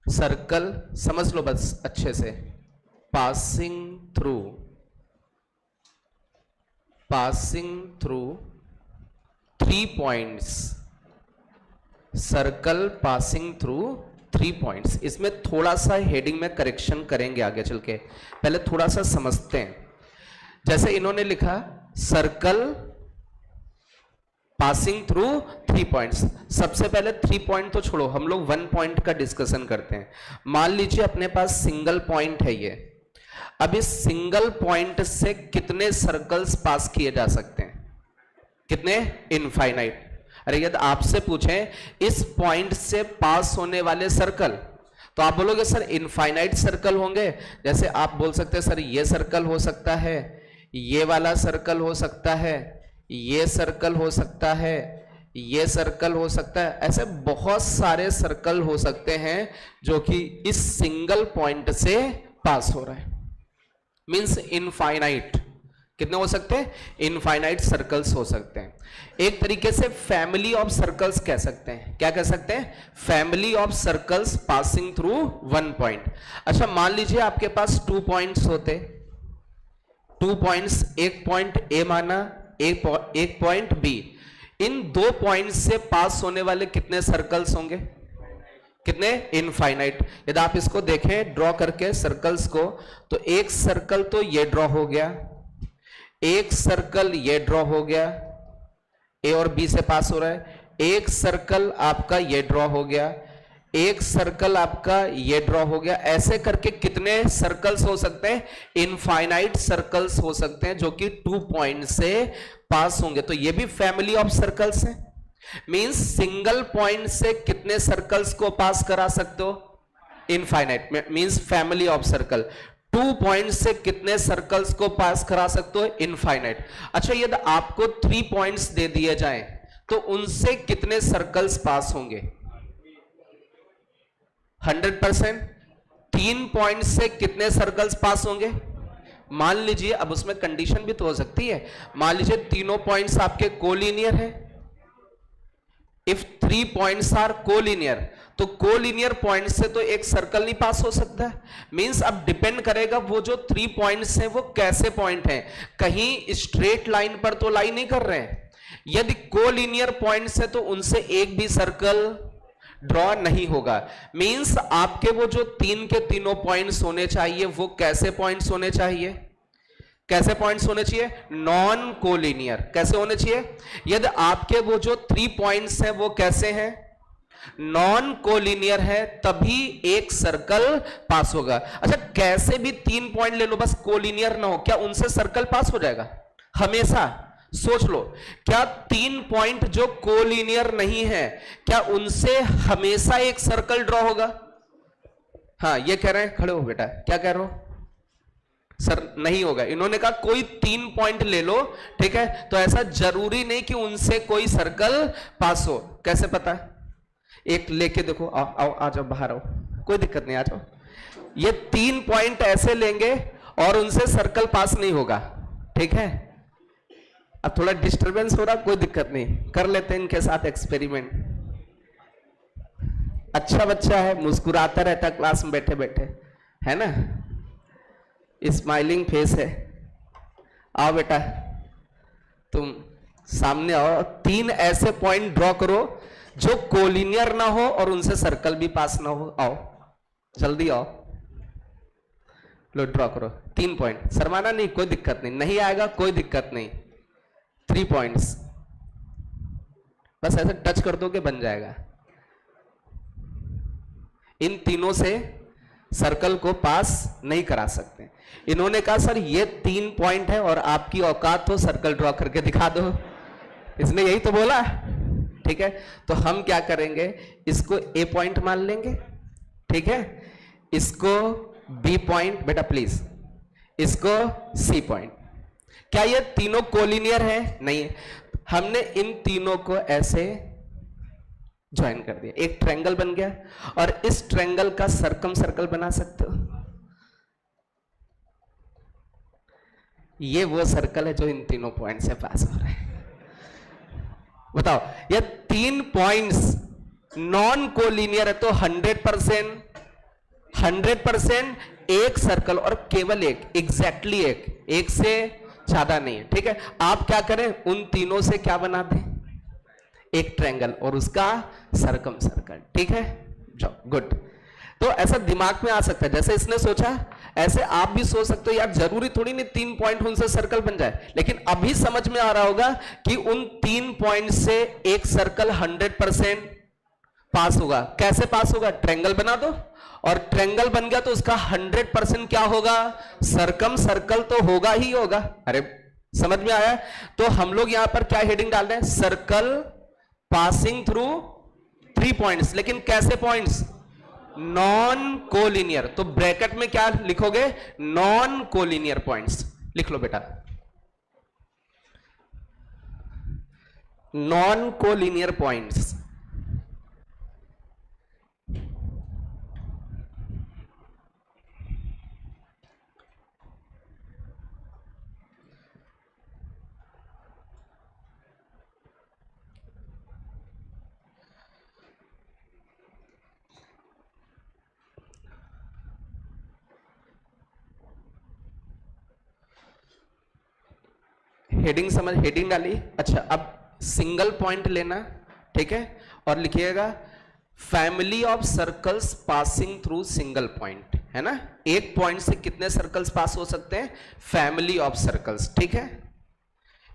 Circle समझ लो बस अच्छे से, passing through 3 points, circle passing through 3 points. इसमें थोड़ा सा हेडिंग में करेक्शन करेंगे आगे चल के, पहले थोड़ा सा समझते हैं। जैसे इन्होंने लिखा सर्कल पासिंग थ्रू 3 पॉइंट्स। सबसे पहले 3 पॉइंट तो छोड़ो, हम लोग 1 पॉइंट का डिस्कशन करते हैं। मान लीजिए अपने पास सिंगल पॉइंट है ये। अब इस सिंगल पॉइंट से कितने सर्कल्स पास किए जा सकते हैं? कितने? इनफाइनाइट। अरे यदि आपसे पूछें इस पॉइंट से पास होने वाले सर्कल, तो आप बोलोगे सर इनफाइनाइट सर्कल होंगे। जैसे आप बोल सकते हैं सर ये सर्कल हो सकता है, ये वाला सर्कल हो सकता है, ये सर्कल हो सकता है, ये सर्कल हो सकता है। ऐसे बहुत सारे सर्कल हो सकते हैं जो कि इस सिंगल पॉइंट से पास हो रहा है। Means infinite. कितने हो सकते हैं? इनफाइनाइट सर्कल्स हो सकते हैं। एक तरीके से फैमिली ऑफ सर्कल्स कह सकते हैं। क्या कह सकते हैं? Family of circles passing through 1 point. अच्छा मान लीजिए आपके पास 2 पॉइंट्स होते, 2 पॉइंट्स, एक पॉइंट ए माना, एक पॉइंट बी। इन 2 पॉइंट से पास होने वाले कितने सर्कल्स होंगे? कितने? इनफाइनाइट। यदि आप इसको देखें ड्रॉ करके सर्कल्स को, तो एक सर्कल तो ये ड्रॉ हो गया, एक सर्कल ये ड्रॉ हो गया, ए और बी से पास हो रहा है। एक सर्कल आपका ये ड्रॉ हो गया, एक सर्कल आपका ये ड्रॉ हो गया। ऐसे करके कितने सर्कल्स हो सकते हैं? इनफाइनाइट सर्कल्स हो सकते हैं जो कि 2 पॉइंट से पास होंगे। तो ये भी फैमिली ऑफ सर्कल्स है। मींस सिंगल पॉइंट से कितने सर्कल्स को पास करा सकते हो? Infinite. Means family of circle. 2 point से कितने सर्कल्स को पास करा सकते हो? इनफाइनाइट। अच्छा यदि आपको 3 पॉइंट्स दे दिए जाएं तो उनसे कितने सर्कल्स पास होंगे? 100%। 3 पॉइंट से कितने सर्कल्स पास होंगे? मान लीजिए, अब उसमें कंडीशन भी तो हो सकती है। मान लीजिए तीनों पॉइंट्स आपके कोलिनियर है। इफ 3 पॉइंट्स आर कोलिनियर, तो कोलिनियर पॉइंट से तो एक सर्कल नहीं पास हो सकता। मींस अब डिपेंड करेगा वो जो 3 पॉइंट्स हैं वो कैसे पॉइंट हैं। कहीं स्ट्रेट लाइन पर तो लाई नहीं कर रहे हैं। यदि कोलिनियर पॉइंट से तो उनसे एक भी सर्कल ड्रॉ नहीं होगा। मींस आपके वो जो 3 के तीनों पॉइंट्स होने चाहिए वो कैसे पॉइंट्स होने चाहिए? कैसे पॉइंट्स होने चाहिए? Non collinear. कैसे होने चाहिए? यदि आपके वो जो 3 पॉइंट्स हैं वो कैसे हैं? नॉन कोलिनियर है, तभी एक सर्कल पास होगा। अच्छा कैसे भी 3 पॉइंट ले लो, बस कोलिनियर ना हो, क्या उनसे सर्कल पास हो जाएगा हमेशा? सोच लो, क्या 3 पॉइंट जो कोलिनियर नहीं है, क्या उनसे हमेशा एक सर्कल ड्रॉ होगा? हाँ ये कह रहे हैं, खड़े हो बेटा, क्या कह रहे हो सर? नहीं होगा। इन्होंने कहा कोई 3 पॉइंट ले लो, ठीक है, तो ऐसा जरूरी नहीं कि उनसे कोई सर्कल पास हो। कैसे पता? एक लेके देखो, आओ आओ आ जाओ, बाहर आओ, कोई दिक्कत नहीं, आ जाओ। ये 3 पॉइंट ऐसे लेंगे और उनसे सर्कल पास नहीं होगा, ठीक है। अब थोड़ा डिस्टरबेंस हो रहा, कोई दिक्कत नहीं, कर लेते हैं इनके साथ एक्सपेरिमेंट। अच्छा बच्चा है, मुस्कुराता रहता क्लास में बैठे बैठे, है ना, स्माइलिंग फेस है। आओ बेटा तुम सामने आओ, 3 ऐसे पॉइंट ड्रॉ करो जो कोलिनियर ना हो और उनसे सर्कल भी पास ना हो। आओ जल्दी आओ, लो ड्रॉ करो 3 पॉइंट। शर्माना नहीं, कोई दिक्कत नहीं, नहीं आएगा कोई दिक्कत नहीं। 3 पॉइंट्स बस ऐसे टच कर दो कि बन जाएगा। इन तीनों से सर्कल को पास नहीं करा सकते। इन्होंने कहा सर ये 3 पॉइंट है और आपकी औकात हो सर्कल ड्रॉ करके दिखा दो, इसने यही तो बोला, ठीक है। तो हम क्या करेंगे, इसको ए पॉइंट मान लेंगे, ठीक है, इसको बी पॉइंट, बेटा प्लीज, इसको सी पॉइंट। क्या ये तीनों कोलिनियर है? नहीं। हमने इन तीनों को ऐसे ज्वाइन कर दिया, एक ट्रायंगल बन गया। और इस ट्रायंगल का सर्कम सर्कल बना सकते हो। ये वो सर्कल है जो इन तीनों पॉइंट से पास हो रहा है। बताओ, ये 3 पॉइंट्स नॉन कोलिनियर है तो 100% 100% एक सर्कल और केवल एक, एग्जैक्टली एक से ज्यादा नहीं है, ठीक है। आप क्या करें, उन तीनों से क्या बना दें, एक ट्रायंगल और उसका सर्कम सर्कल, ठीक है। जाओ, गुड। तो ऐसा दिमाग में आ सकता है, जैसे इसने सोचा ऐसे आप भी सोच सकते हो। यार जरूरी थोड़ी नहीं 3 पॉइंट उनसे सर्कल बन जाए, लेकिन अभी समझ में आ रहा होगा कि उन 3 पॉइंट से एक सर्कल 100% पास होगा। कैसे पास होगा, ट्रायंगल बना दो और ट्रायंगल बन गया तो उसका 100% क्या होगा, सर्कम सर्कल तो होगा ही होगा। अरे समझ में आया। तो हम लोग यहां पर क्या हेडिंग डाल रहे हैं, सर्कल पासिंग थ्रू 3 पॉइंट्स। लेकिन कैसे पॉइंट्स, नॉन कोलिनियर। तो ब्रैकेट में क्या लिखोगे, नॉन कोलिनियर पॉइंट्स लिख लो बेटा, नॉन कोलिनियर पॉइंट्स। हेडिंग समझ, हेडिंग डाली। अच्छा, अब सिंगल पॉइंट लेना, ठीक है, और लिखिएगा family of circles passing through single point, है ना। एक पॉइंट से कितने सर्कल्स पास हो सकते हैं, फैमिली ऑफ सर्कल्स, ठीक है।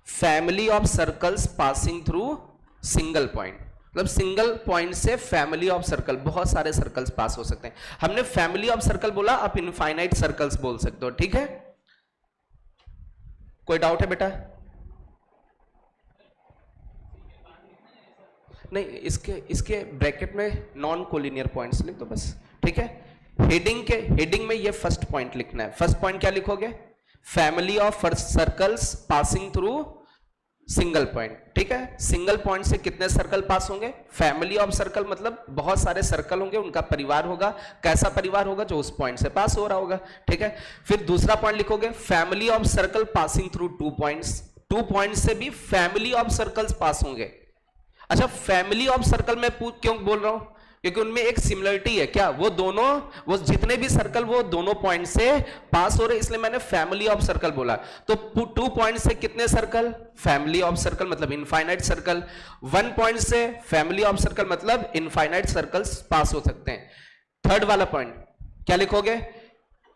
Family of circles passing through single point, मतलब सिंगल पॉइंट से फैमिली ऑफ सर्कल, बहुत सारे सर्कल्स पास हो सकते हैं। हमने फैमिली ऑफ सर्कल बोला, आप इनफाइनाइट सर्कल्स बोल सकते हो, ठीक है। कोई डाउट है बेटा, नहीं, इसके इसके ब्रैकेट में नॉन कोलिनियर पॉइंट्स लिख दो बस, ठीक है। हेडिंग में ये फर्स्ट पॉइंट लिखना है। फर्स्ट पॉइंट क्या लिखोगे, family of circles passing through single point, ठीक है। सिंगल पॉइंट से कितने सर्कल पास होंगे, फैमिली ऑफ सर्कल मतलब बहुत सारे सर्कल होंगे, उनका परिवार होगा। कैसा परिवार होगा, जो उस पॉइंट से पास हो रहा होगा, ठीक है। फिर दूसरा पॉइंट लिखोगे, family of circle passing through 2 points. 2 point से भी फैमिली ऑफ सर्कल्स पास होंगे। अच्छा, फैमिली ऑफ सर्कल में क्यों बोल रहा हूं, क्योंकि उनमें एक सिमिलरिटी है। क्या, वो दोनों, वो जितने भी सर्कल वो दोनों पॉइंट से पास हो रहे, इसलिए मैंने फैमिली ऑफ सर्कल बोला। तो 2 पॉइंट से कितने सर्कल, फैमिली ऑफ सर्कल मतलब इनफाइनाइट सर्कल। 1 पॉइंट से फैमिली ऑफ सर्कल मतलब इनफाइनाइट सर्कल्स पास हो सकते हैं। थर्ड वाला पॉइंट क्या लिखोगे,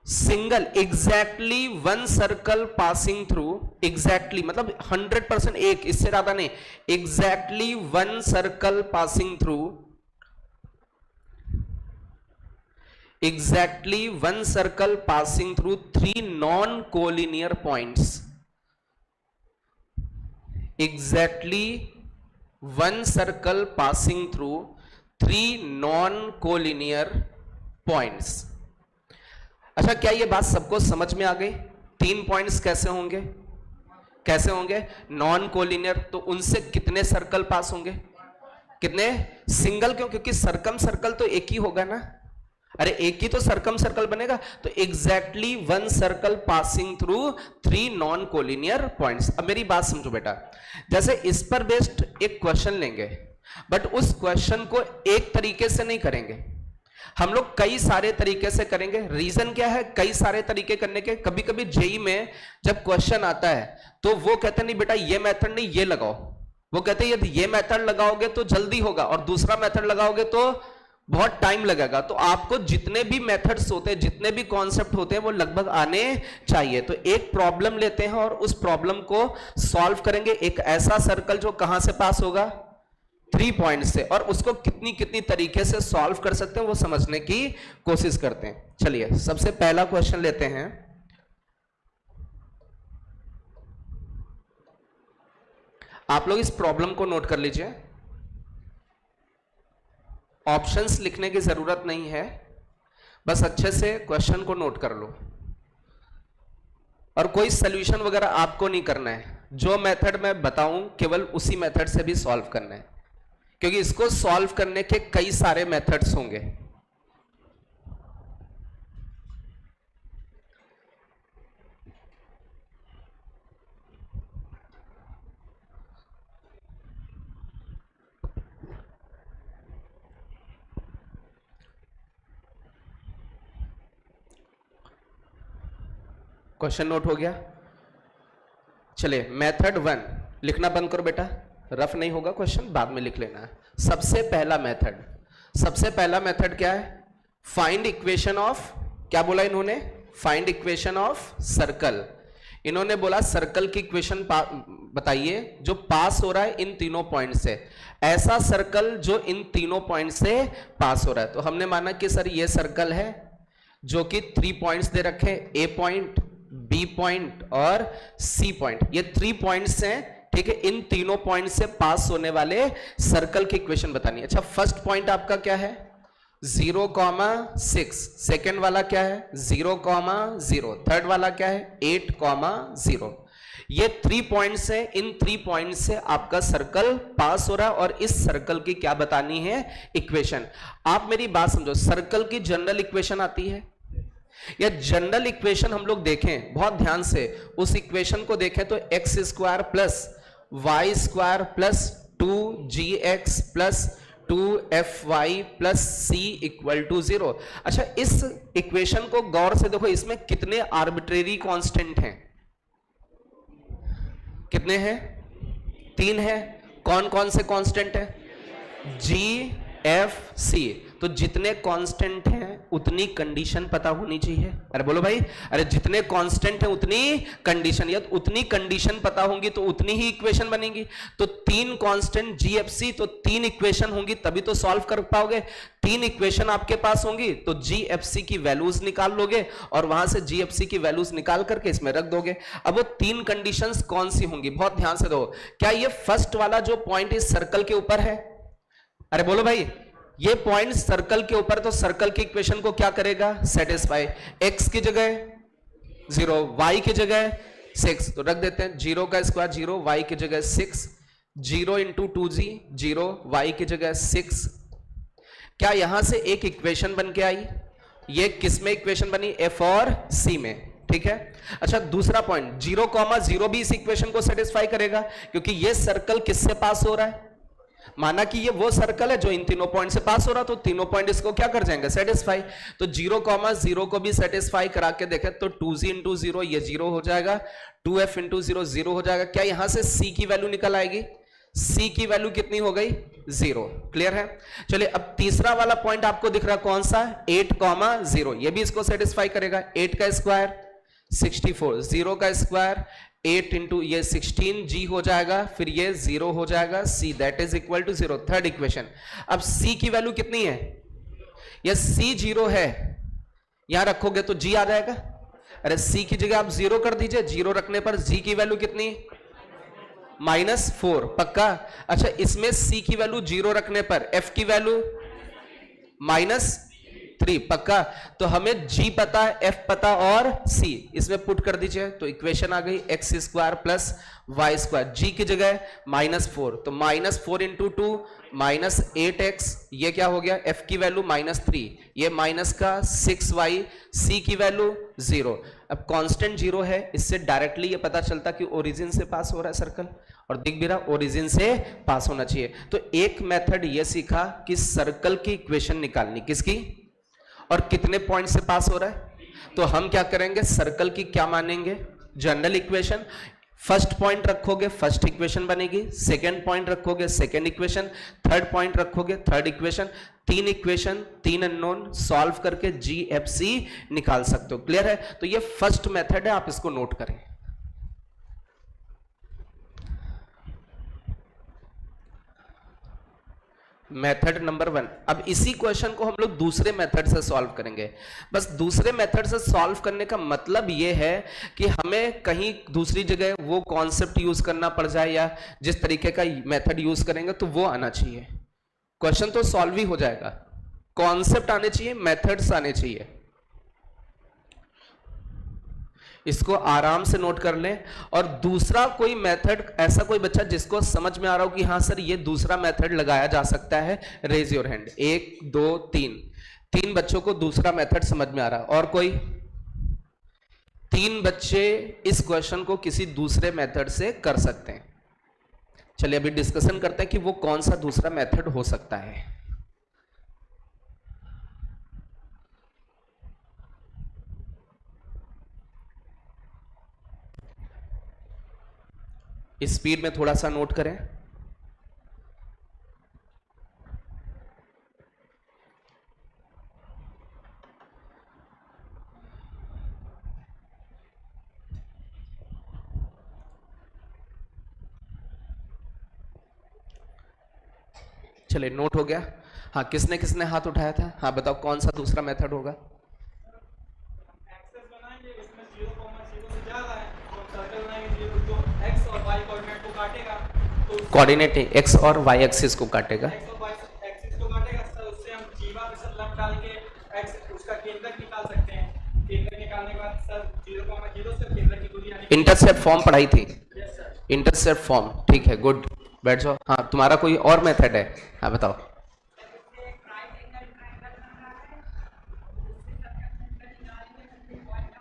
single, exactly 1 circle passing through, exactly मतलब 100% एक, इससे ज्यादा नहीं, exactly 1 circle passing through, exactly 1 circle passing through 3 non collinear points. Exactly 1 circle passing through 3 non collinear points. अच्छा, क्या ये बात सबको समझ में आ गई, 3 पॉइंट्स कैसे होंगे, कैसे होंगे नॉन कोलिनियर। तो उनसे कितने सर्कल पास होंगे, कितने, सिंगल। क्यों, क्योंकि सर्कम सर्कल तो एक ही होगा ना, अरे एक ही तो सर्कम सर्कल बनेगा। तो exactly 1 circle passing through 3 non collinear points. अब मेरी बात समझो बेटा, जैसे इस पर बेस्ड एक क्वेश्चन लेंगे, बट उस क्वेश्चन को एक तरीके से नहीं करेंगे, हम लोग कई सारे तरीके से करेंगे। रीजन क्या है, कई सारे तरीके करने के। कभी कभी जेई में जब क्वेश्चन आता है तो वो कहते नहीं बेटा ये मेथड नहीं, ये लगाओ। वो कहते हैं यदि ये मेथड लगाओगे तो जल्दी होगा और दूसरा मेथड लगाओगे तो बहुत टाइम लगेगा। तो आपको जितने भी मेथड्स होते हैं, जितने भी कॉन्सेप्ट होते हैं, वो लगभग आने चाहिए। तो एक प्रॉब्लम लेते हैं और उस प्रॉब्लम को सॉल्व करेंगे। एक ऐसा सर्कल जो कहां से पास होगा, 3 पॉइंट से, और उसको कितनी कितनी तरीके से सॉल्व कर सकते हैं वो समझने की कोशिश करते हैं। चलिए सबसे पहला क्वेश्चन लेते हैं। आप लोग इस प्रॉब्लम को नोट कर लीजिए, ऑप्शंस लिखने की जरूरत नहीं है, बस अच्छे से क्वेश्चन को नोट कर लो। और कोई सॉल्यूशन वगैरह आपको नहीं करना है, जो मेथड मैं बताऊं केवल उसी मेथड से भी सॉल्व करना है, क्योंकि इसको सॉल्व करने के कई सारे मेथड्स होंगे। क्वेश्चन नोट हो गया? चलिए मेथड 1 लिखना बंद करो बेटा, रफ नहीं होगा क्वेश्चन, बाद में लिख लेना। सबसे पहला मेथड क्या है? फाइंड इक्वेशन ऑफ, क्या बोला इन्होंने? Find equation of circle. इन्होंने बोला सर्कल की इक्वेशन बताइए जो पास हो रहा है इन तीनों पॉइंट से, ऐसा सर्कल जो इन तीनों पॉइंट से पास हो रहा है। तो हमने माना कि सर ये सर्कल है जो कि 3 पॉइंट्स दे रखे, ए पॉइंट, बी पॉइंट और सी पॉइंट, ये 3 पॉइंट्स हैं, ठीक है। इन तीनों पॉइंट से पास होने वाले सर्कल की इक्वेशन बतानी है। अच्छा, फर्स्ट पॉइंट आपका क्या है? 0,6। सेकेंड वाला क्या है? 0,0। थर्ड वाला क्या है? 8,0। ये 3 पॉइंट्स है, इन 3 पॉइंट से आपका सर्कल पास हो रहा है और इस सर्कल की क्या बतानी है? इक्वेशन। आप मेरी बात समझो, सर्कल की जनरल इक्वेशन आती है, या जनरल इक्वेशन हम लोग देखें बहुत ध्यान से, उस इक्वेशन को देखें तो x square plus y square plus 2gx plus 2fy plus c equal to 0। अच्छा, इस इक्वेशन को गौर से देखो, इसमें कितने आर्बिट्रेरी कांस्टेंट हैं? कितने हैं? 3 हैं। कौन कौन से कांस्टेंट है? g, f, c। तो जितने कांस्टेंट हैं उतनी कंडीशन पता होनी चाहिए। अरे बोलो भाई, अरे जितने कांस्टेंट हैं उतनी कंडीशन, या उतनी कंडीशन पता होंगी तो उतनी ही इक्वेशन बनेगी। तो 3 कांस्टेंट जी एफ सी, तो 3 इक्वेशन होंगी तभी तो सॉल्व कर पाओगे। 3 इक्वेशन आपके पास होंगी तो जी एफ सी की वैल्यूज निकाल लोगे और वहां से जी एफ सी की वैल्यूज निकाल करके इसमें रख दोगे। अब वो 3 कंडीशंस कौन सी होंगी? बहुत ध्यान से दो। क्या ये फर्स्ट वाला जो पॉइंट इस सर्कल के ऊपर है? अरे बोलो भाई, ये पॉइंट सर्कल के ऊपर, तो सर्कल की इक्वेशन को क्या करेगा? सेटिस्फाई। x की जगह 0, y की जगह 6, तो रख देते हैं 0 का स्क्वायर 0, y की जगह 6, 0 इंटू 2g 0, y की जगह 6। क्या यहां से एक इक्वेशन बन के आई? ये किस में इक्वेशन बनी? f और c में, ठीक है। अच्छा, दूसरा पॉइंट 0,0 भी इस इक्वेशन को सेटिस्फाई करेगा, क्योंकि ये सर्कल किससे पास हो रहा है? माना कि ये वो सर्कल है जो इन तीनों पॉइंट से पास हो रहा, तो तीनों पॉइंट इसको क्या कर जाएंगे? सेटिस्फाई। तो 0,0 को भी सेटिस्फाई करा के देखें तो 2g इंटू 0 ये 0 हो जाएगा, 2f इंटू 0 0 हो जाएगा। क्या यहां से c की वैल्यू निकल आएगी? c की वैल्यू कितनी हो गई? 0। क्लियर है? चलिए, अब तीसरा वाला पॉइंट आपको दिख रहा कौन सा? 8,0। ये भी इसको सेटिस्फाई करेगा। 8 का स्क्वायर 64, 0 का स्क्वायर 8 इंटू ये 16g हो जाएगा, फिर ये 0 हो जाएगा, c that is equal to 0। Third equation. अब c की वैल्यू कितनी है? ये c 0 है, यहां रखोगे तो g आ जाएगा। अरे c की जगह आप 0 कर दीजिए, 0 रखने पर g की वैल्यू कितनी? -4। पक्का? अच्छा, इसमें c की वैल्यू 0 रखने पर f की वैल्यू -3। पक्का? तो हमें g पता है, f पता और c, इसमें पुट कर दीजिए तो इक्वेशन आ गई x square plus y square. g की जगह -4, तो -4 इंटू 2 -8x, ये क्या हो गया? f की वैल्यू -3, ये माइनस का 6y, c की वैल्यू 0। अब कांस्टेंट 0 है, इससे डायरेक्टली ये पता चलता कि ओरिजिन से पास हो रहा है सर्कल, और दिख भी रहा ओरिजिन से पास होना चाहिए। तो एक मेथड ये सीखा कि सर्कल की इक्वेशन निकालनी, किसकी और कितने पॉइंट से पास हो रहा है। तो हम क्या करेंगे? सर्कल की क्या मानेंगे? General equation. फर्स्ट पॉइंट रखोगे, फर्स्ट इक्वेशन बनेगी। सेकंड पॉइंट रखोगे, सेकंड इक्वेशन। थर्ड पॉइंट रखोगे, third equation. 3 equation, 3 unknown, solve करके GFC निकाल सकते हो। क्लियर है? तो ये फर्स्ट मेथड है, आप इसको नोट करें। Method number 1। अब इसी क्वेश्चन को हम लोग दूसरे मेथड से सॉल्व करेंगे। बस दूसरे मेथड से सॉल्व करने का मतलब ये है कि हमें कहीं दूसरी जगह वो कॉन्सेप्ट यूज करना पड़ जाए, या जिस तरीके का मेथड यूज करेंगे तो वो आना चाहिए। क्वेश्चन तो सॉल्व ही हो जाएगा, कॉन्सेप्ट आने चाहिए, मेथड्स आने चाहिए। इसको आराम से नोट कर लें। और दूसरा कोई मेथड, ऐसा कोई बच्चा जिसको समझ में आ रहा हो कि हाँ सर ये दूसरा मेथड लगाया जा सकता है, रेज योर हैंड। 1 2 3 बच्चों को दूसरा मेथड समझ में आ रहा है। और कोई? 3 बच्चे इस क्वेश्चन को किसी दूसरे मेथड से कर सकते हैं। चलिए अभी डिस्कशन करते हैं कि वो कौन सा दूसरा मेथड हो सकता है। स्पीड में थोड़ा सा नोट करें। चलिए नोट हो गया। हाँ, किसने किसने हाथ उठाया था? हाँ बताओ कौन सा दूसरा मेथड होगा? कोऑर्डिनेट एक्स और वाई एक्सिस को काटेगा। इंटरसेप्ट फॉर्म पढ़ाई थी, इंटरसेप्ट फॉर्म, ठीक है, गुड, बैठ जाओ। हाँ तुम्हारा कोई और मेथड है? हाँ बताओ।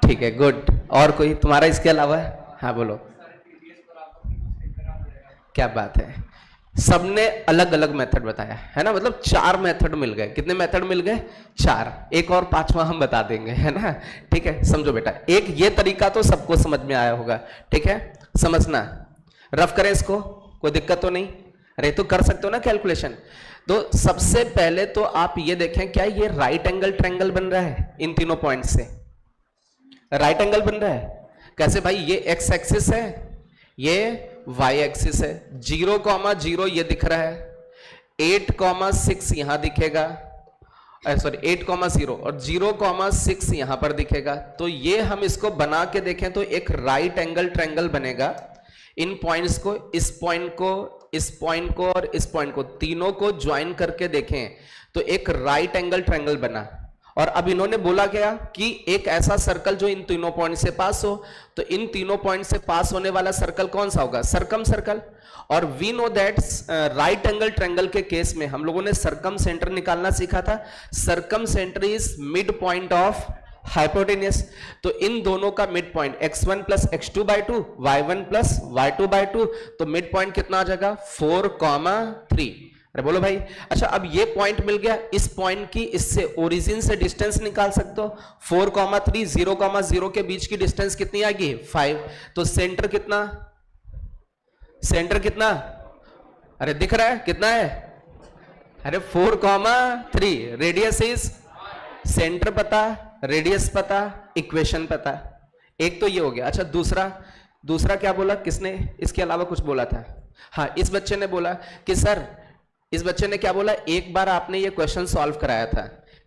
ठीक है, गुड। और कोई तुम्हारा इसके अलावा? हाँ बोलो। क्या बात है, सबने अलग अलग मेथड बताया है ना, मतलब 4 मेथड मिल गए। कितने मेथड मिल गए? 4। एक और 5वां हम बता देंगे, है ना। ठीक है, समझो बेटा, एक ये तरीका तो सबको समझ में आया होगा, ठीक है, समझना। रफ करें इसको, कोई दिक्कत तो नहीं? अरे तो कर सकते हो ना कैलकुलेशन। तो सबसे पहले तो आप ये देखें, क्या ये राइट एंगल ट्रायंगल बन रहा है? इन तीनों पॉइंट से राइट एंगल बन रहा है। कैसे भाई? ये एक्स एक्सिस है, ये वाई एक्सिस है, 0,0 ये दिख रहा है, 8,6 यहां दिखेगा, सॉरी 8,0 और 0,6 यहां पर दिखेगा। तो ये हम इसको बना के देखें तो एक राइट एंगल ट्रायंगल बनेगा। इन पॉइंट्स को, इस पॉइंट को, इस पॉइंट को और इस पॉइंट को, तीनों को ज्वाइन करके देखें तो एक राइट एंगल ट्रायंगल बना। और अब इन्होंने बोला क्या कि एक ऐसा सर्कल जो इन तीनों पॉइंट से पास हो, तो इन तीनों पॉइंट से पास होने वाला सर्कल कौन सा होगा? Circumcircle. और we know that right angle triangle के केस में हम लोगों ने सर्कम सेंटर निकालना सीखा था। Circumcentre is mid point of hypotenuse. तो इन दोनों का mid point x1 plus x2/2, y1 plus y2/2, तो मिड पॉइंट कितना आ जाएगा? 4,3। अरे बोलो भाई। अच्छा, अब ये पॉइंट मिल गया, इस पॉइंट की इससे ओरिजिन से डिस्टेंस निकाल सकते हो। 4,3, 0,0 के बीच की डिस्टेंस कितनी आएगी? 5। तो सेंटर कितना? सेंटर कितना? अरे दिख रहा है कितना है? अरे 4,3। रेडियस इज, सेंटर पता, रेडियस पता, इक्वेशन पता। एक तो ये हो गया। अच्छा दूसरा क्या बोला? किसने इसके अलावा कुछ बोला था? हाँ, इस बच्चे ने बोला कि सर, इस बच्चे ने क्या बोला, एक बार आपने ये क्वेश्चन सॉल्व कराया था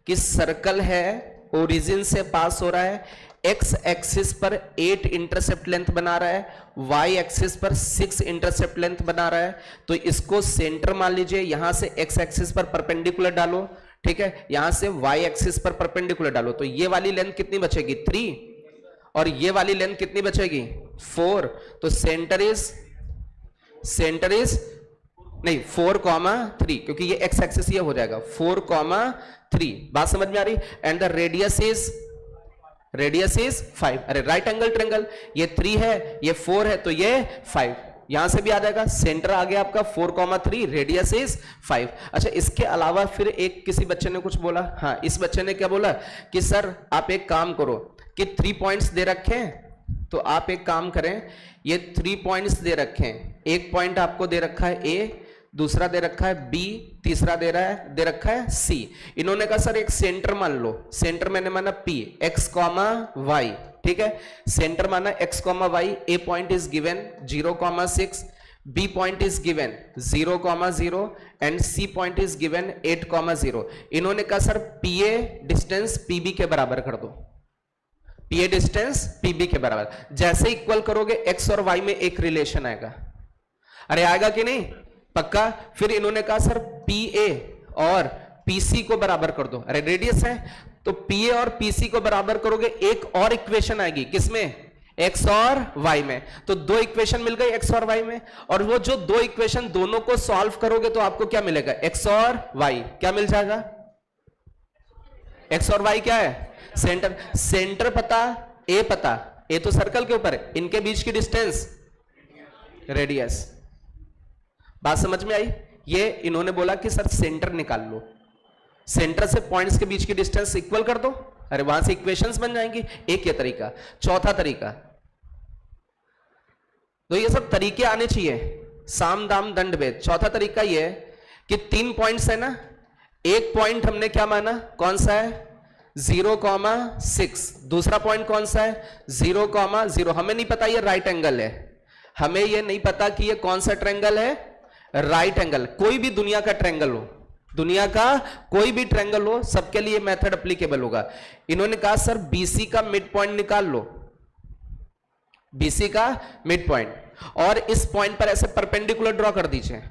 कि सर्कल है, ओरिजिन से पास हो रहा है, एक्स एक्सिस पर 8 इंटरसेप्ट लेंथ बना रहा है, वाई एक्सिस पर 6 इंटरसेप्ट लेंथ बना रहा है। तो इसको सेंटर मान लीजिए, यहां से एक्स एक्सिस पर परपेंडिकुलर डालो, ठीक है, यहां से वाई एक्सिस पर परपेंडिकुलर डालो, तो ये वाली लेंथ कितनी बचेगी? 3। और ये वाली लेंथ कितनी बचेगी? 4। तो सेंटर इज नहीं 4,3, क्योंकि ये एक्स एक्सिस ये हो जाएगा 4,3। बात समझ में आ रही? And the radius is 5। अरे राइट एंगल ट्रायंगल, ये 3 है, ये 4 है, तो ये 5। यहां से भी आ जाएगा, सेंटर आ गया आपका 4,3, रेडियस इज 5। अच्छा, इसके अलावा फिर एक किसी बच्चे ने कुछ बोला। हाँ, इस बच्चे ने क्या बोला कि सर आप एक काम करो कि 3 पॉइंट्स दे रखे हैं, तो आप एक काम करें, ये 3 पॉइंट्स दे रखे हैं। एक पॉइंट आपको दे रखा है ए, दूसरा दे रखा है बी, तीसरा दे रखा है सी। इन्होंने कहा सर एक सेंटर मान लो, सेंटर मैंने माना पी, एक्स कॉमा वाई, ठीक है, सेंटर माना x comma y. A point is given 0,6, B point is given 0,0 and C point is given 8,0। इन्होंने कहा सर पीए डिस्टेंस पीबी के बराबर कर दो, पीए डिस्टेंस पीबी के बराबर। जैसे इक्वल करोगे एक्स और वाई में एक रिलेशन आएगा। अरे आएगा कि नहीं? पक्का। फिर इन्होंने कहा सर पीए और पीसी को बराबर कर दो। अरे रेडियस है, तो पीए और पीसी को बराबर करोगे, एक और इक्वेशन आएगी, किसमें? एक्स और वाई में। तो 2 इक्वेशन मिल गई एक्स और वाई में, और वो जो 2 इक्वेशन दोनों को सॉल्व करोगे तो आपको क्या मिलेगा? एक्स और वाई क्या मिल जाएगा? एक्स और वाई क्या है? सेंटर पता, ए पता, ए तो सर्कल के ऊपर है, इनके बीच की डिस्टेंस रेडियस। बात समझ में आई? ये इन्होंने बोला कि सर सेंटर निकाल लो, सेंटर से पॉइंट्स के बीच की डिस्टेंस इक्वल कर दो। अरे वहां से इक्वेशंस बन जाएंगी। एक ये तरीका। चौथा तरीका, तो ये सब तरीके आने चाहिए, साम दाम दंड भेद। चौथा तरीका ये है कि 3 पॉइंट्स है ना, एक पॉइंट हमने क्या माना, कौन सा है 0,6, दूसरा पॉइंट कौन सा है 0,0। हमें नहीं पता ये राइट एंगल है, हमें ये नहीं पता कि ये कौन सा ट्रायंगल है, राइट एंगल। कोई भी दुनिया का ट्रायंगल हो, दुनिया का कोई भी ट्रायंगल हो, सबके लिए मेथड एप्लीकेबल होगा। इन्होंने कहा सर बीसी का मिड पॉइंट निकाल लो, बीसी का मिड पॉइंट, और इस पॉइंट पर ऐसे परपेंडिकुलर ड्रॉ कर दीजिए।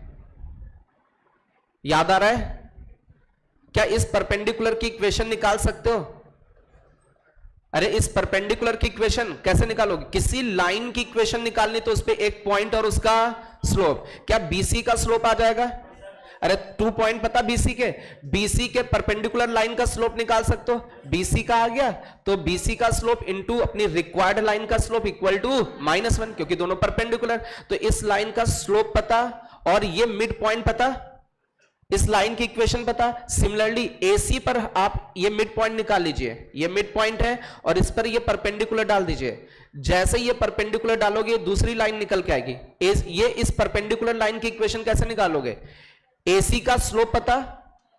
याद आ रहा है क्या? इस परपेंडिकुलर की इक्वेशन निकाल सकते हो? अरे इस परपेंडिकुलर की इक्वेशन कैसे निकालोगे? किसी लाइन की इक्वेशन निकालनी तो उस पे एक पॉइंट और उसका स्लोप, क्या बीसी का स्लोप आ जाएगा? अरे 2 पॉइंट पता बीसी के, बीसी के परपेंडिकुलर लाइन का स्लोप निकाल सकते हो। बीसी का आ गया तो बीसी का स्लोप इनटू अपनी रिक्वायर्ड लाइन का स्लोप इक्वल टू -1, क्योंकि दोनों परपेंडिकुलर। तो इस लाइन का स्लोप पता और ये मिड पॉइंट पता, इस लाइन की इक्वेशन पता। सिमिलरली एसी पर आप ये मिड पॉइंट निकाल लीजिए, ये मिड पॉइंट है और इस पर ये परपेंडिकुलर डाल दीजिए। जैसे ये परपेंडिकुलर डालोगे दूसरी लाइन निकल के आएगी। ये इस परपेंडिकुलर लाइन की इक्वेशन कैसे निकालोगे? एसी का स्लोप पता,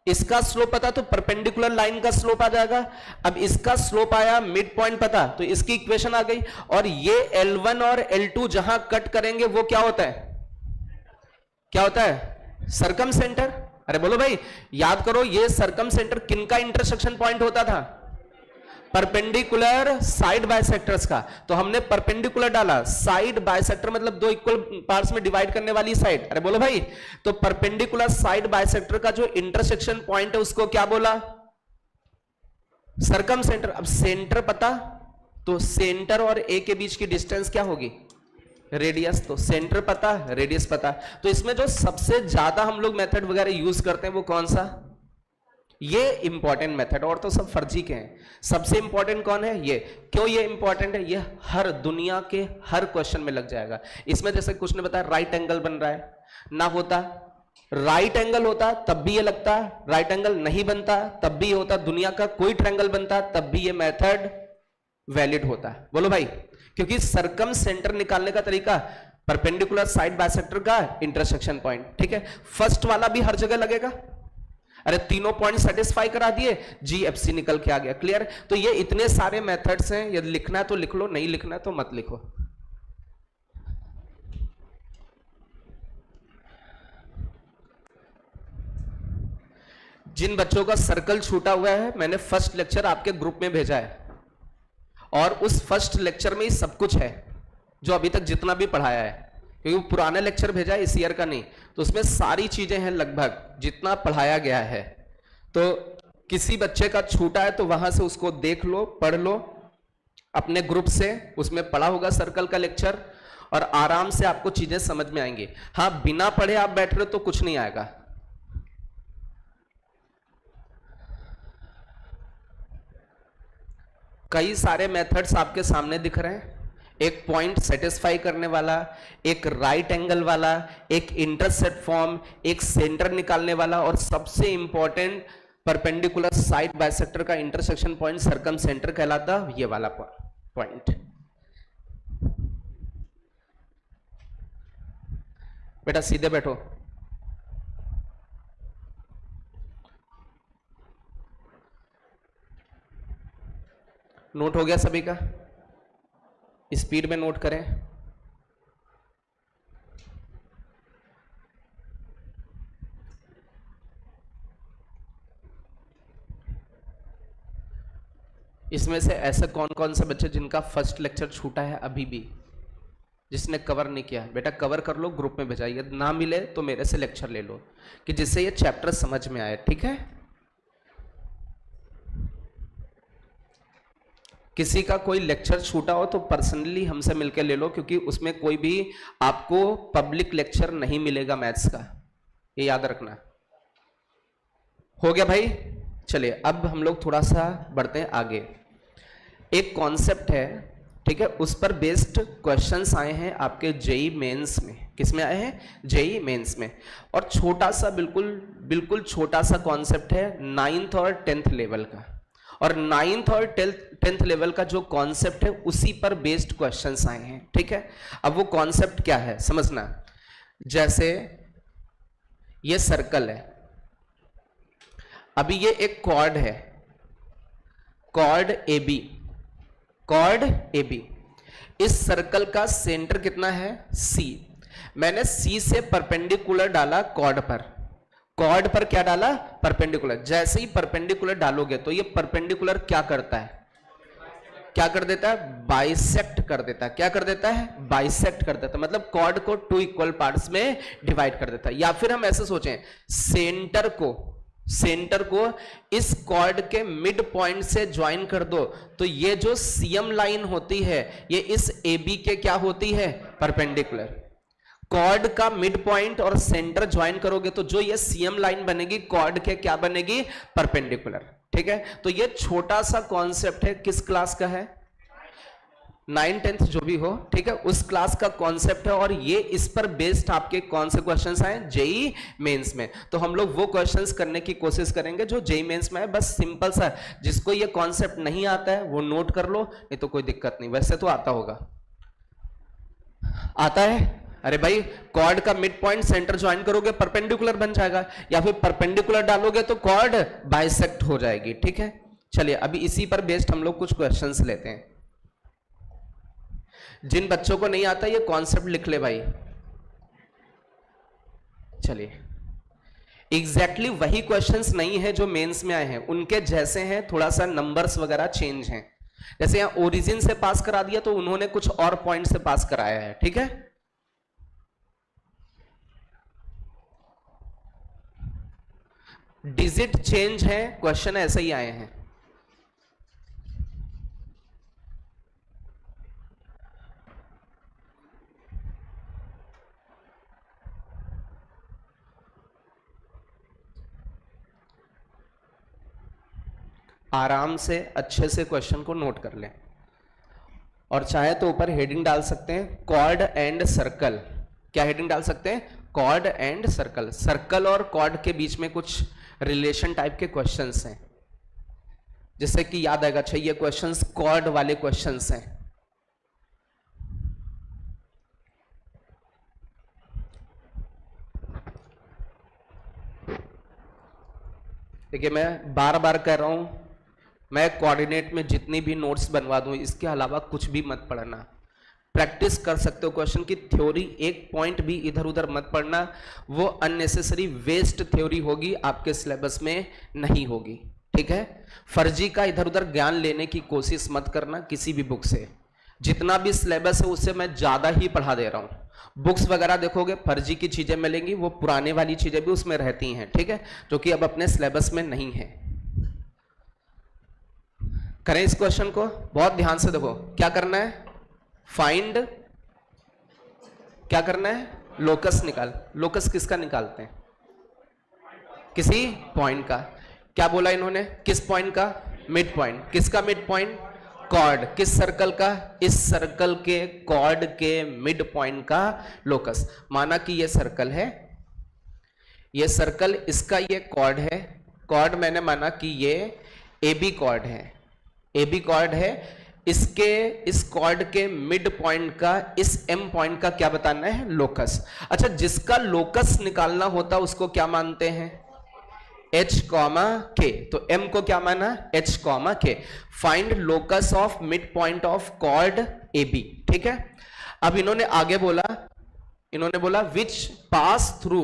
इसका स्लोप पता, तो परपेंडिकुलर लाइन का स्लोप आ जाएगा। अब इसका स्लोप आया, मिड पॉइंट पता, तो इसकी इक्वेशन आ गई। और ये L1 और L2 जहां कट करेंगे वो क्या होता है, क्या होता है? सरकम सेंटर। अरे बोलो भाई, याद करो ये सरकम सेंटर किनका इंटरसेक्शन पॉइंट होता था? परपेंडिकुलर साइड बाइसेक्टर्स का। तो हमने परपेंडिकुलर डाला, साइड बाइसेक्टर मतलब दो इक्वल पार्ट्स में डिवाइड करने वाली साइड। अरे बोलो भाई, तो परपेंडिकुलर साइड बाइसेक्टर का जो इंटरसेक्शन पॉइंट है उसको क्या बोला? सरकम सेंटर। अब सेंटर पता, तो सेंटर और ए के बीच की डिस्टेंस क्या होगी? रेडियस। तो सेंटर पता, रेडियस पता। तो इसमें जो सबसे ज्यादा हम लोग मेथड वगैरह यूज करते हैं वो कौन सा? ये इंपॉर्टेंट मेथड, और तो सब फर्जी के हैं। सबसे इंपॉर्टेंट कौन है? ये। क्यों ये इंपॉर्टेंट है? ये हर दुनिया के हर क्वेश्चन में लग जाएगा। इसमें जैसे कुछ ने बताया राइट एंगल बन रहा है, ना होता राइट एंगल होता तब भी ये लगता, राइट एंगल नहीं बनता तब भी होता, दुनिया का कोई ट्रायंगल बनता तब भी ये मेथड वैलिड होता है। बोलो भाई, क्योंकि सरकम सेंटर निकालने का तरीका परपेंडिकुलर साइड बाइसेक्टर का इंटरसेक्शन पॉइंट। ठीक है, फर्स्ट वाला भी हर जगह लगेगा। अरे तीनों पॉइंट सेटिस्फाई करा दिए, GFC निकल के आ गया। क्लियर? तो ये इतने सारे मेथड्स हैं, यदि लिखना है तो लिख लो, नहीं लिखना है तो मत लिखो। जिन बच्चों का सर्कल छूटा हुआ है, मैंने फर्स्ट लेक्चर आपके ग्रुप में भेजा है, और उस फर्स्ट लेक्चर में ही सब कुछ है जो अभी तक जितना भी पढ़ाया है, क्योंकि पुराने लेक्चर भेजा है इस ईयर का नहीं, तो उसमें सारी चीजें हैं लगभग जितना पढ़ाया गया है। तो किसी बच्चे का छूटा है तो वहां से उसको देख लो, पढ़ लो अपने ग्रुप से, उसमें पढ़ा होगा सर्कल का लेक्चर, और आराम से आपको चीजें समझ में आएंगी। हाँ, बिना पढ़े आप बैठ रहे हो तो कुछ नहीं आएगा। कई सारे मेथड्स आपके सामने दिख रहे हैं, एक पॉइंट सेटिस्फाई करने वाला, एक राइट एंगल वाला, एक इंटरसेप्ट फॉर्म, एक सेंटर निकालने वाला, और सबसे इंपॉर्टेंट परपेंडिकुलर साइड बाइसेक्टर का इंटरसेक्शन पॉइंट सरकम सेंटर कहलाता, ये वाला पॉइंट। बेटा सीधे बैठो। नोट हो गया सभी का? स्पीड में नोट करें। इसमें से ऐसे कौन कौन से बच्चे जिनका फर्स्ट लेक्चर छूटा है अभी भी, जिसने कवर नहीं किया? बेटा कवर कर लो, ग्रुप में भेजाइए। ना मिले तो मेरे से लेक्चर ले लो, कि जिससे ये चैप्टर समझ में आए। ठीक है? किसी का कोई लेक्चर छूटा हो तो पर्सनली हमसे मिलकर ले लो, क्योंकि उसमें कोई भी आपको पब्लिक लेक्चर नहीं मिलेगा मैथ्स का, ये याद रखना। हो गया भाई? चलिए अब हम लोग थोड़ा सा बढ़ते हैं आगे। एक कॉन्सेप्ट है, ठीक है, उस पर बेस्ड क्वेश्चंस आए हैं आपके जेई मेंस में। किसमें आए हैं? जेई मेंस में। और छोटा सा, बिल्कुल छोटा सा कॉन्सेप्ट है 9th और 10th लेवल का, और 9th और 10th लेवल का जो कॉन्सेप्ट है उसी पर बेस्ड क्वेश्चंस आए हैं। ठीक है। अब वो कॉन्सेप्ट क्या है समझना, जैसे ये सर्कल है, अभी ये एक कॉर्ड है, कॉर्ड AB, कॉर्ड AB, इस सर्कल का सेंटर कितना है C, मैंने C से परपेंडिकुलर डाला कॉर्ड पर, कॉर्ड पर क्या डाला परपेंडिकुलर, जैसे ही परपेंडिकुलर डालोगे तो ये परपेंडिकुलर क्या करता है, क्या कर देता है बाइसेक्ट कर देता है, क्या कर देता है बाइसेक्ट कर देता है, मतलब कॉर्ड को 2 इक्वल पार्ट्स में डिवाइड कर देता है। या फिर हम ऐसे सोचें सेंटर को इस कॉर्ड के मिड पॉइंट से ज्वाइन कर दो, तो ये जो सीएम लाइन होती है ये इस AB के क्या होती है परपेंडिकुलर, कॉर्ड का मिड पॉइंट और सेंटर ज्वाइन करोगे तो जो ये सीएम लाइन बनेगी कॉर्ड के क्या बनेगी परपेंडिकुलर, ठीक है। तो ये छोटा सा कॉन्सेप्ट है, किस क्लास का है 9th 10th जो भी हो, ठीक है, उस क्लास का कॉन्सेप्ट है, और ये इस पर बेस्ड आपके कौन से क्वेश्चंस आए जेई मेंस में, तो हम लोग वो क्वेश्चंस करने की कोशिश करेंगे जो जेई मेंस में है। बस सिंपल सा, जिसको ये कॉन्सेप्ट नहीं आता है वो नोट कर लो, नहीं तो कोई दिक्कत नहीं, वैसे तो आता होगा, आता है, अरे भाई कॉर्ड का मिड पॉइंट सेंटर ज्वाइन करोगे परपेंडिकुलर बन जाएगा, या फिर परपेंडिकुलर डालोगे तो कॉर्ड बाइसेक्ट हो जाएगी, ठीक है। चलिए अभी इसी पर बेस्ड हम लोग कुछ क्वेश्चंस लेते हैं। जिन बच्चों को नहीं आता ये कॉन्सेप्ट लिख ले भाई, चलिए एग्जैक्टली वही क्वेश्चंस नहीं है जो मेंस में आए हैं, उनके जैसे हैं, थोड़ा सा नंबर्स वगैरह चेंज हैं। जैसे यहां ओरिजिन से पास करा दिया तो उन्होंने कुछ और पॉइंट से पास कराया है, ठीक है। डिजिट चेंज है, क्वेश्चन ऐसे ही आए हैं। आराम से अच्छे से क्वेश्चन को नोट कर लें, और चाहे तो ऊपर हेडिंग डाल सकते हैं कॉर्ड एंड सर्कल, क्या हेडिंग डाल सकते हैं कॉर्ड एंड सर्कल, सर्कल और कॉर्ड के बीच में कुछ रिलेशन टाइप के क्वेश्चंस हैं, जिससे कि याद आएगा अच्छा ये क्वेश्चंस कॉर्ड वाले क्वेश्चंस हैं। देखिए मैं बार बार कह रहा हूं, मैं कोऑर्डिनेट में जितनी भी नोट्स बनवा दूं इसके अलावा कुछ भी मत पढ़ना, प्रैक्टिस कर सकते हो क्वेश्चन की, थ्योरी एक पॉइंट भी इधर उधर मत पढ़ना, वो अननेसेसरी वेस्ट थ्योरी होगी, आपके सिलेबस में नहीं होगी, ठीक है। फर्जी का इधर उधर ज्ञान लेने की कोशिश मत करना किसी भी बुक से, जितना भी सिलेबस है उससे मैं ज्यादा ही पढ़ा दे रहा हूं। बुक्स वगैरह देखोगे फर्जी की चीजें मिलेंगी, वो पुराने वाली चीजें भी उसमें रहती हैं, ठीक है, जो कि अब अपने सिलेबस में नहीं है। करें इस क्वेश्चन को, बहुत ध्यान से देखो, क्या करना है फाइंड, क्या करना है लोकस निकाल, लोकस किसका निकालते हैं किसी पॉइंट का, क्या बोला इन्होंने किस पॉइंट का मिड पॉइंट, किसका मिड पॉइंट कॉर्ड, किस सर्कल का इस सर्कल के कॉर्ड के मिड पॉइंट का लोकस, माना कि ये सर्कल है, ये सर्कल इसका ये कॉर्ड है, कॉर्ड मैंने माना कि ये AB कॉर्ड है, AB कॉर्ड है, इसके इस कॉर्ड के मिड पॉइंट का इस M पॉइंट का क्या बताना है लोकस। अच्छा जिसका लोकस निकालना होता उसको क्या मानते हैं H, K, तो M को क्या माना H, K, find locus of mid point of chord AB, ठीक है। अब इन्होंने आगे बोला, इन्होंने बोला विच पास थ्रू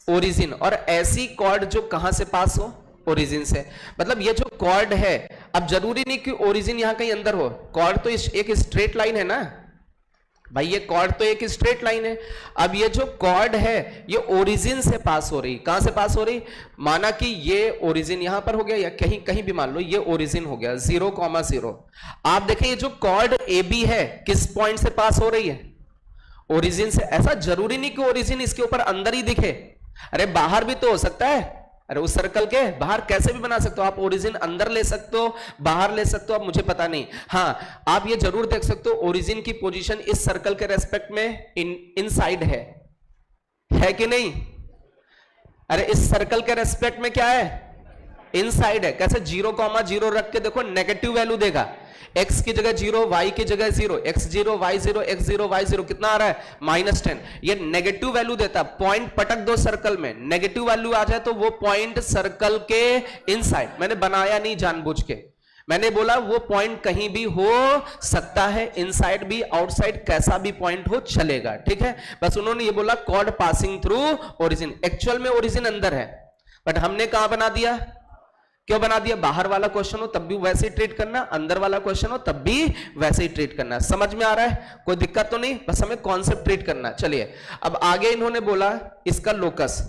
ओरिजिन, और ऐसी कॉर्ड जो कहां से पास हो ओरिजिन से, मतलब ये जो कॉर्ड है, अब जरूरी नहीं कि ओरिजिन यहां कहीं अंदर हो, कॉर्ड तो एक स्ट्रेट लाइन है ना भाई, ये कॉर्ड तो एक स्ट्रेट लाइन है। अब ये जो कॉर्ड है ये ओरिजिन से पास हो रही, कहां से पास हो रही, माना कि ये ओरिजिन यहां पर हो गया, या कहीं कहीं भी मान लो ये ओरिजिन हो गया 0,0। आप देखें ये जो कॉर्ड AB है किस पॉइंट से पास हो रही है ओरिजिन से। ऐसा जरूरी नहीं कि ओरिजिन इसके ऊपर अंदर ही दिखे, अरे बाहर भी तो हो सकता है, अरे उस सर्कल के बाहर कैसे भी बना सकते हो आप, ओरिजिन अंदर ले सकते हो बाहर ले सकते हो, अब मुझे पता नहीं। हाँ आप ये जरूर देख सकते हो ओरिजिन की पोजीशन इस सर्कल के रेस्पेक्ट में इनसाइड है कि नहीं, अरे इस सर्कल के रेस्पेक्ट में क्या है इनसाइड है। कैसे 0,0 रख के देखो नेगेटिव वैल्यू देगा, x की जगह 0, y की जगह 0, x0 y0 x0 y0 कितना आ रहा है -10। ये नेगेटिव वैल्यू देता है, पॉइंट पटक दो सर्कल में, नेगेटिव वैल्यू आ जाए तो वो पॉइंट सर्कल के इनसाइड, मैंने बनाया नहीं जानबूझ के, मैंने बोला वो पॉइंट कहीं भी हो सकता है, इनसाइड भी आउटसाइड कैसा भी पॉइंट हो चलेगा, ठीक है। बस उन्होंने ये बोला cord passing through origin, actual में ओरिजिन अंदर है बट हमने कहां बना दिया, क्यों बना दिया, बाहर वाला क्वेश्चन हो तब भी वैसे ही ट्रीट करना, अंदर वाला क्वेश्चन हो तब भी वैसे ही ट्रीट करना। समझ में आ रहा है, कोई दिक्कत तो नहीं, बस हमें कॉन्सेप्ट ट्रीट करना। चलिए अब आगे इन्होंने बोला इसका लोकस,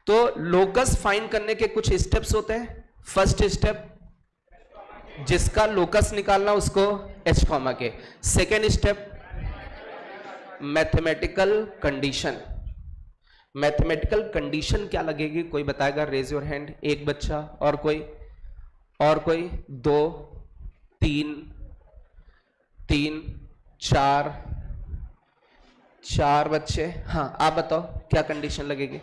तो लोकस फाइंड करने के कुछ स्टेप्स होते हैं। फर्स्ट स्टेप, जिसका लोकस निकालना उसको h कॉमा के। Second step, mathematical condition. Mathematical condition क्या लगेगी, कोई बताएगा, रेज योर हैंड। एक बच्चा, और कोई, और कोई, 2 3 3 4 4 बच्चे, हाँ आप बताओ क्या कंडीशन लगेगी।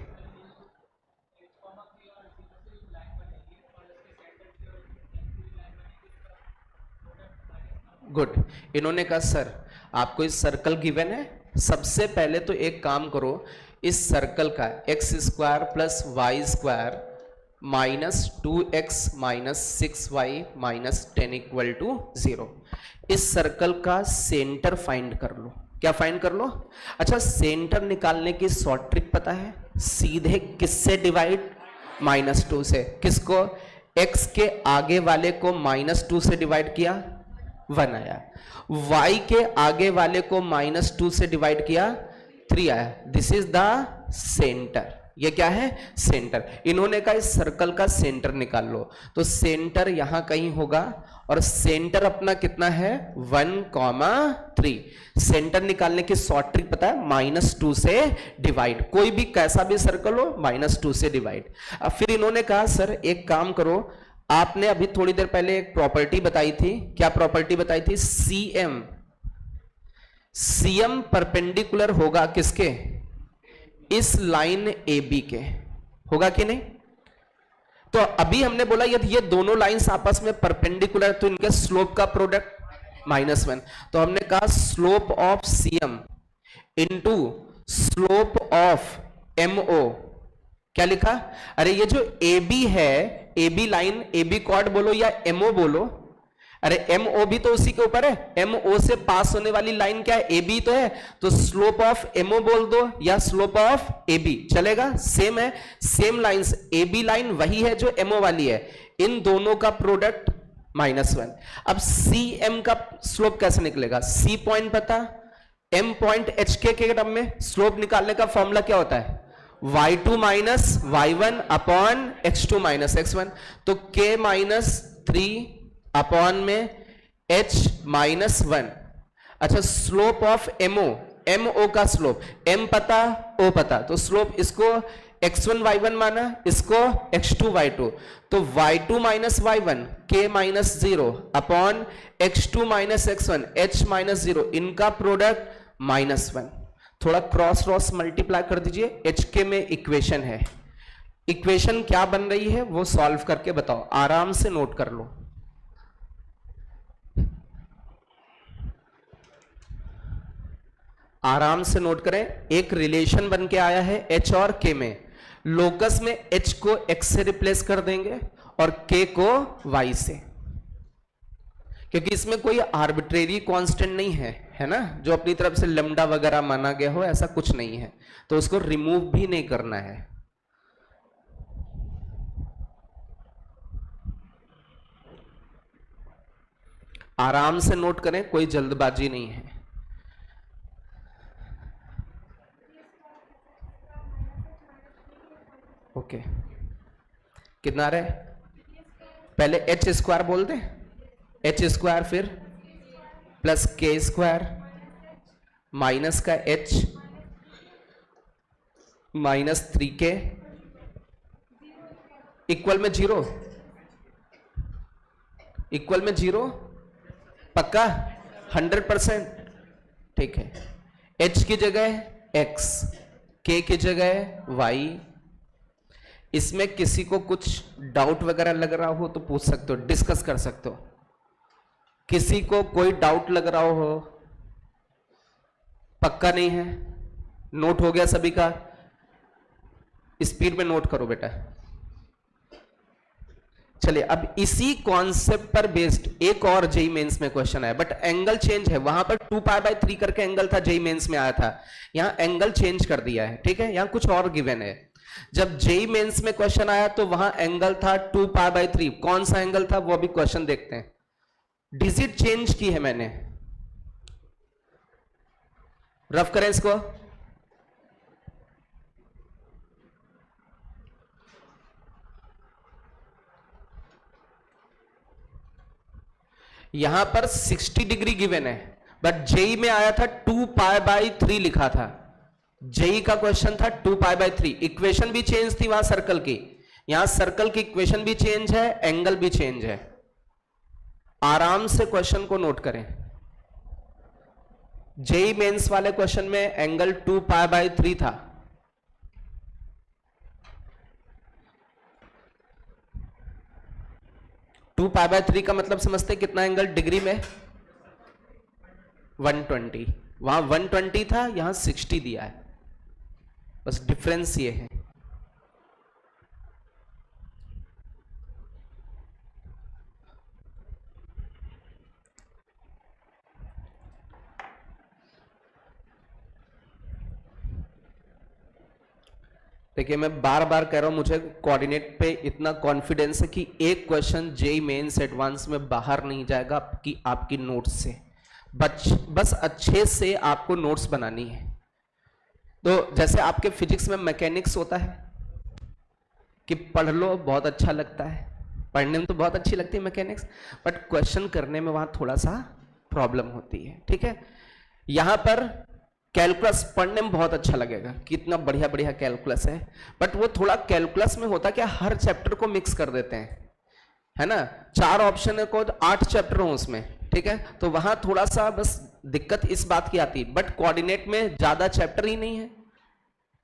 गुड, इन्होंने कहा सर आपको इस सर्कल गिवन है, सबसे पहले तो एक काम करो, इस सर्कल का x² plus y² minus 2x minus 6y minus 10 equal to 0, इस सर्कल का सेंटर फाइंड कर लो। क्या फाइंड कर लो, अच्छा सेंटर निकालने की शॉर्ट ट्रिक पता है, सीधे किससे डिवाइड, -2 से। किसको, x के आगे वाले को -2 से डिवाइड किया, 1 आया, y के आगे वाले को -2 से डिवाइड किया, 3 आया। दिस इज द सेंटर, ये क्या है, सेंटर। इन्होंने कहा इस सर्कल का सेंटर निकाल लो, तो सेंटर यहां कहीं होगा, और सेंटर अपना कितना है 1,3। सेंटर निकालने की शॉर्ट ट्रिक पता है, -2 से डिवाइड, कोई भी कैसा भी सर्कल हो -2 से डिवाइड। अब फिर इन्होंने कहा सर एक काम करो, आपने अभी थोड़ी देर पहले एक प्रॉपर्टी बताई थी, क्या प्रॉपर्टी बताई थी, सीएम परपेंडिकुलर होगा किसके, इस लाइन AB के, होगा कि नहीं। तो अभी हमने बोला यदि ये दोनों लाइंस आपस में परपेंडिकुलर तो इनके स्लोप का प्रोडक्ट -1, तो हमने कहा slope of CM into slope of MO, क्या लिखा, अरे ये जो AB है, AB लाइन, AB कॉर्ड बोलो या MO बोलो, अरे MO भी तो उसी के ऊपर है, MO से पास होने वाली लाइन क्या है, AB तो है, तो स्लोप ऑफ MO बोल दो या स्लोप ऑफ AB चलेगा, सेम है, सेम लाइंस, AB लाइन वही है जो MO वाली है, इन दोनों का प्रोडक्ट -1। अब CM का स्लोप कैसे निकलेगा, C पॉइंट पता, M पॉइंट HK के टर्म में स्लोप निकालने का फॉर्मूला क्या होता है, y2 minus y1 upon x2 minus x1, तो k -3 अपॉन में h -1। अच्छा स्लोप ऑफ MO का स्लोप, M पता O पता, तो स्लोप इसको x1 y1 माना, इसको x2 y2, तो y2 minus y1 k -0 upon x2 minus x1 h -0, इनका प्रोडक्ट -1। थोड़ा क्रॉस मल्टीप्लाई कर दीजिए, HK में इक्वेशन है, इक्वेशन क्या बन रही है वो सॉल्व करके बताओ, आराम से नोट कर लो। आराम से नोट करें, एक रिलेशन बन के आया है H और K में, लोकस में H को X से रिप्लेस कर देंगे और K को Y से, क्योंकि इसमें कोई आर्बिट्रेरी कांस्टेंट नहीं है ना, जो अपनी तरफ से लैम्डा वगैरह माना गया हो, ऐसा कुछ नहीं है, तो उसको रिमूव भी नहीं करना है। आराम से नोट करें, कोई जल्दबाजी नहीं है। ओके, कितना रहे, पहले h² बोल दे, h² फिर प्लस k² माइनस का h -3k इक्वल में 0, इक्वल में 0 पक्का 100%, ठीक है। h की जगह x, k की जगह y। इसमें किसी को कुछ डाउट वगैरह लग रहा हो तो पूछ सकते हो, डिस्कस कर सकते हो। किसी को कोई डाउट लग रहा हो? पक्का नहीं है? नोट हो गया सभी का? स्पीड में नोट करो बेटा। चलिए, अब इसी कॉन्सेप्ट पर बेस्ड एक और जेई मेंस में क्वेश्चन आया, बट एंगल चेंज है। वहां पर 2π/3 करके एंगल था, जेई मेंस में आया था, यहां एंगल चेंज कर दिया है। ठीक है, यहां कुछ और गिवन है। जब जेई मेंस में क्वेश्चन आया तो वहां एंगल था 2π/3। कौन सा एंगल था वो अभी क्वेश्चन देखते हैं। डिजिट चेंज की है मैंने, रफ करें इसको। यहां पर 60 डिग्री गिवन है, बट जेई में आया था 2π/3 लिखा था। जेई का क्वेश्चन था 2π/3। इक्वेशन भी चेंज थी वहां सर्कल की, यहां सर्कल की इक्वेशन भी चेंज है, एंगल भी चेंज है। आराम से क्वेश्चन को नोट करें। जेई मेंस वाले क्वेश्चन में एंगल 2π/3 था। टू π/3 का मतलब समझते कितना एंगल डिग्री में? 120। वहां 120 था, यहां 60 दिया है, बस डिफरेंस ये है। देखिए, मैं बार बार कह रहा हूं, मुझे कोऑर्डिनेट पे इतना कॉन्फिडेंस है कि एक क्वेश्चन जेई मेंस एडवांस में बाहर नहीं जाएगा आपकी नोट्स से। बस अच्छे से आपको नोट्स बनानी है। तो जैसे आपके फिजिक्स में मैकेनिक्स होता है कि पढ़ लो बहुत अच्छा लगता है, पढ़ने में तो बहुत अच्छी लगती है मैकेनिक्स, बट क्वेश्चन करने में वहां थोड़ा सा प्रॉब्लम होती है। ठीक है, यहां पर कैलकुलस पढ़ने में बहुत अच्छा लगेगा, कितना बढ़िया बढ़िया कैलकुलस है, बट वो थोड़ा कैलकुलस में होता क्या, हर चैप्टर को मिक्स कर देते हैं, है ना। 4 ऑप्शन है को 8 चैप्टर हो उसमें। ठीक है, तो वहां थोड़ा सा बस दिक्कत इस बात की आती है। बट कोऑर्डिनेट में ज्यादा चैप्टर ही नहीं है।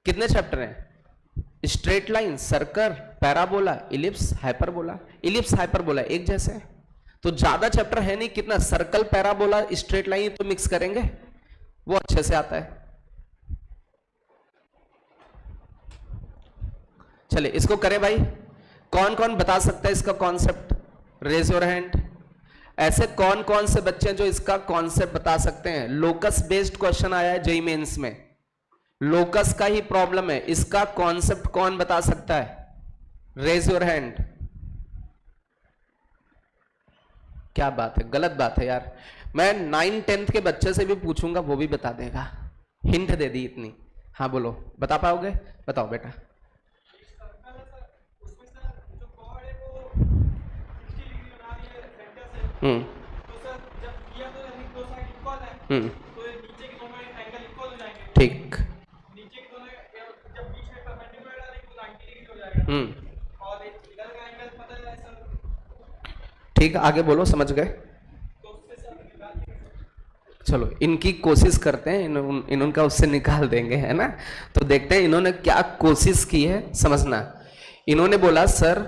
कितने चैप्टर हैं? Straight line, circle, parabola, ellipse, hyperbola. Ellipse hyperbola एक जैसे है, तो ज्यादा चैप्टर है नहीं। कितना? सर्कल, पैराबोला, स्ट्रेट लाइन तो मिक्स करेंगे, वो अच्छे से आता है। चलिए इसको करें भाई। कौन कौन बता सकता है इसका कॉन्सेप्ट? Raise your hand. ऐसे कौन कौन से बच्चे हैं जो इसका कॉन्सेप्ट बता सकते हैं? लोकस बेस्ड क्वेश्चन आया है जेईई मेंस में, लोकस का ही प्रॉब्लम है, इसका कॉन्सेप्ट कौन बता सकता है? Raise your hand. क्या बात है, गलत बात है यार। मैं 9-10th के बच्चे से भी पूछूंगा, वो भी बता देगा। हिंट दे दी इतनी। हाँ बोलो, बता पाओगे? बताओ बेटा। ठीक। ठीक, आगे बोलो, समझ गए? चलो इनकी कोशिश करते हैं, इनका उससे निकाल देंगे, है ना। तो देखते हैं इन्होंने क्या कोशिश की है समझना। इन्होंने बोला सर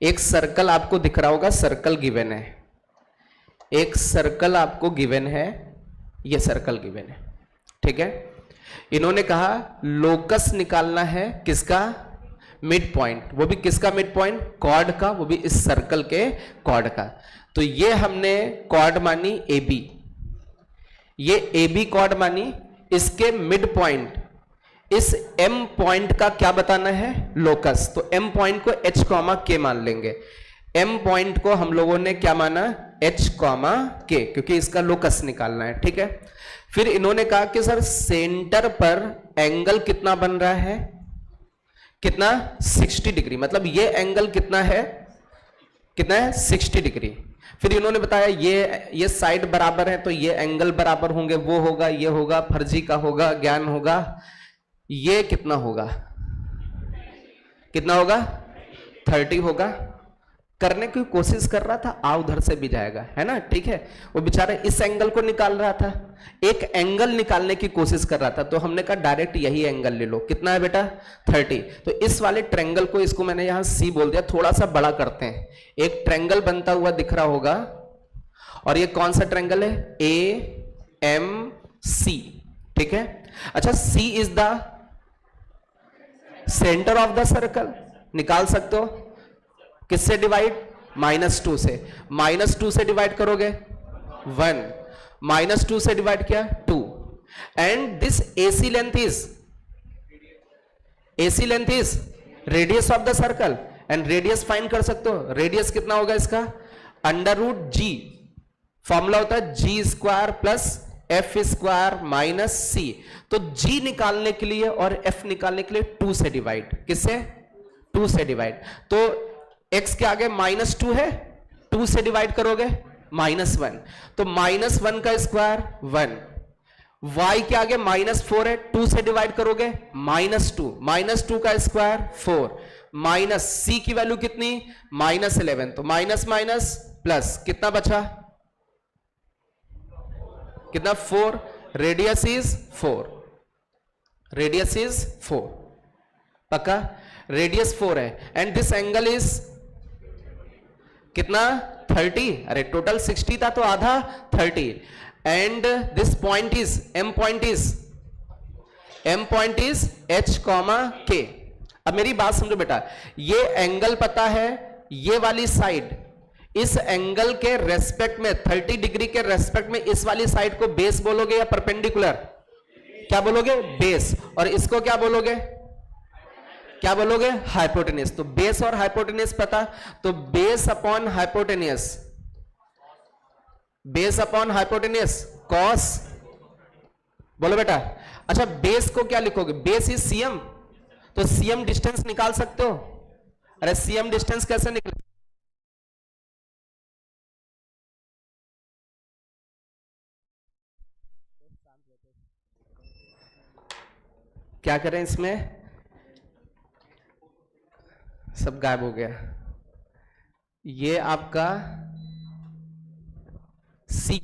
एक सर्कल आपको दिख रहा होगा, सर्कल गिवन है, एक सर्कल आपको गिवन है, ये सर्कल गिवन है। ठीक है, इन्होंने कहा लोकस निकालना है, किसका? Mid point. वो भी किसका मिड पॉइंट? कॉर्ड का, वो भी इस सर्कल के कॉर्ड का। तो ये हमने कॉर्ड मानी ए बी, ये ए बी कॉर्ड मानी, इसके मिड पॉइंट, इस एम पॉइंट का क्या बताना है? लोकस। तो एम पॉइंट को एच कॉमा के मान लेंगे। एम पॉइंट को हम लोगों ने क्या माना? एच कॉमा के, क्योंकि इसका लोकस निकालना है। ठीक है, फिर इन्होंने कहा कि सर सेंटर पर एंगल कितना बन रहा है? कितना? 60 डिग्री। मतलब ये एंगल कितना है? कितना है? 60 डिग्री। फिर इन्होंने बताया ये साइड बराबर है तो ये एंगल बराबर होंगे, वो होगा, ये होगा, फर्जी का होगा, ज्ञान होगा। ये कितना होगा? कितना होगा? 30 होगा। करने की कोशिश कर रहा था, आ उधर से भी जाएगा, है ना। ठीक है, वो बेचारा इस एंगल को निकाल रहा था, एक एंगल निकालने की कोशिश कर रहा था, तो हमने कहा डायरेक्ट यही एंगल ले लो। कितना है बेटा? 30। तो इस वाले ट्रायंगल को, इसको मैंने यहां सी बोल दिया, थोड़ा सा बड़ा करते हैं। एक ट्रायंगल बनता हुआ दिख रहा होगा, और ये कौन सा ट्रायंगल है? ए एम सी, ठीक है। अच्छा, C is the centre of the circle, निकाल सकते हो। किससे डिवाइड? -2 से। -2 से डिवाइड करोगे 1, -2 से डिवाइड किया 2, and this AC length is radius of the circle, and radius find कर सकते हो। रेडियस कितना होगा इसका? √g, फॉर्मूला होता है g² plus f² minus c। तो g निकालने के लिए और f निकालने के लिए 2 से डिवाइड, किससे? 2 से डिवाइड। तो x के आगे -2 है, 2 से डिवाइड करोगे -1, तो -1 का स्क्वायर 1, y के आगे -4 है, 2 से डिवाइड करोगे -2 का स्क्वायर 4, माइनस c की वैल्यू कितनी? -11, तो माइनस माइनस प्लस, कितना बचा? कितना? 4, रेडियस इज 4, पक्का? रेडियस 4 है, एंड दिस एंगल इज कितना? 30, अरे टोटल 60 था तो आधा 30, and this point is m point is h, k। अब मेरी बात समझो बेटा, ये एंगल पता है, ये वाली साइड, इस एंगल के रेस्पेक्ट में 30 डिग्री के रेस्पेक्ट में इस वाली साइड को बेस बोलोगे या परपेंडिकुलर? क्या बोलोगे? बेस। और इसको क्या बोलोगे? क्या बोलोगे? हाइपोटेनियस। तो बेस और हाइपोटेनियस पता, तो बेस अपॉन हाइपोटेनियस कॉस, बोलो बेटा। अच्छा, बेस को क्या लिखोगे? बेस इज cm, तो cm डिस्टेंस निकाल सकते हो। अरे cm डिस्टेंस कैसे निकले? क्या करें इसमें? सब गायब हो गया। ये आपका सी,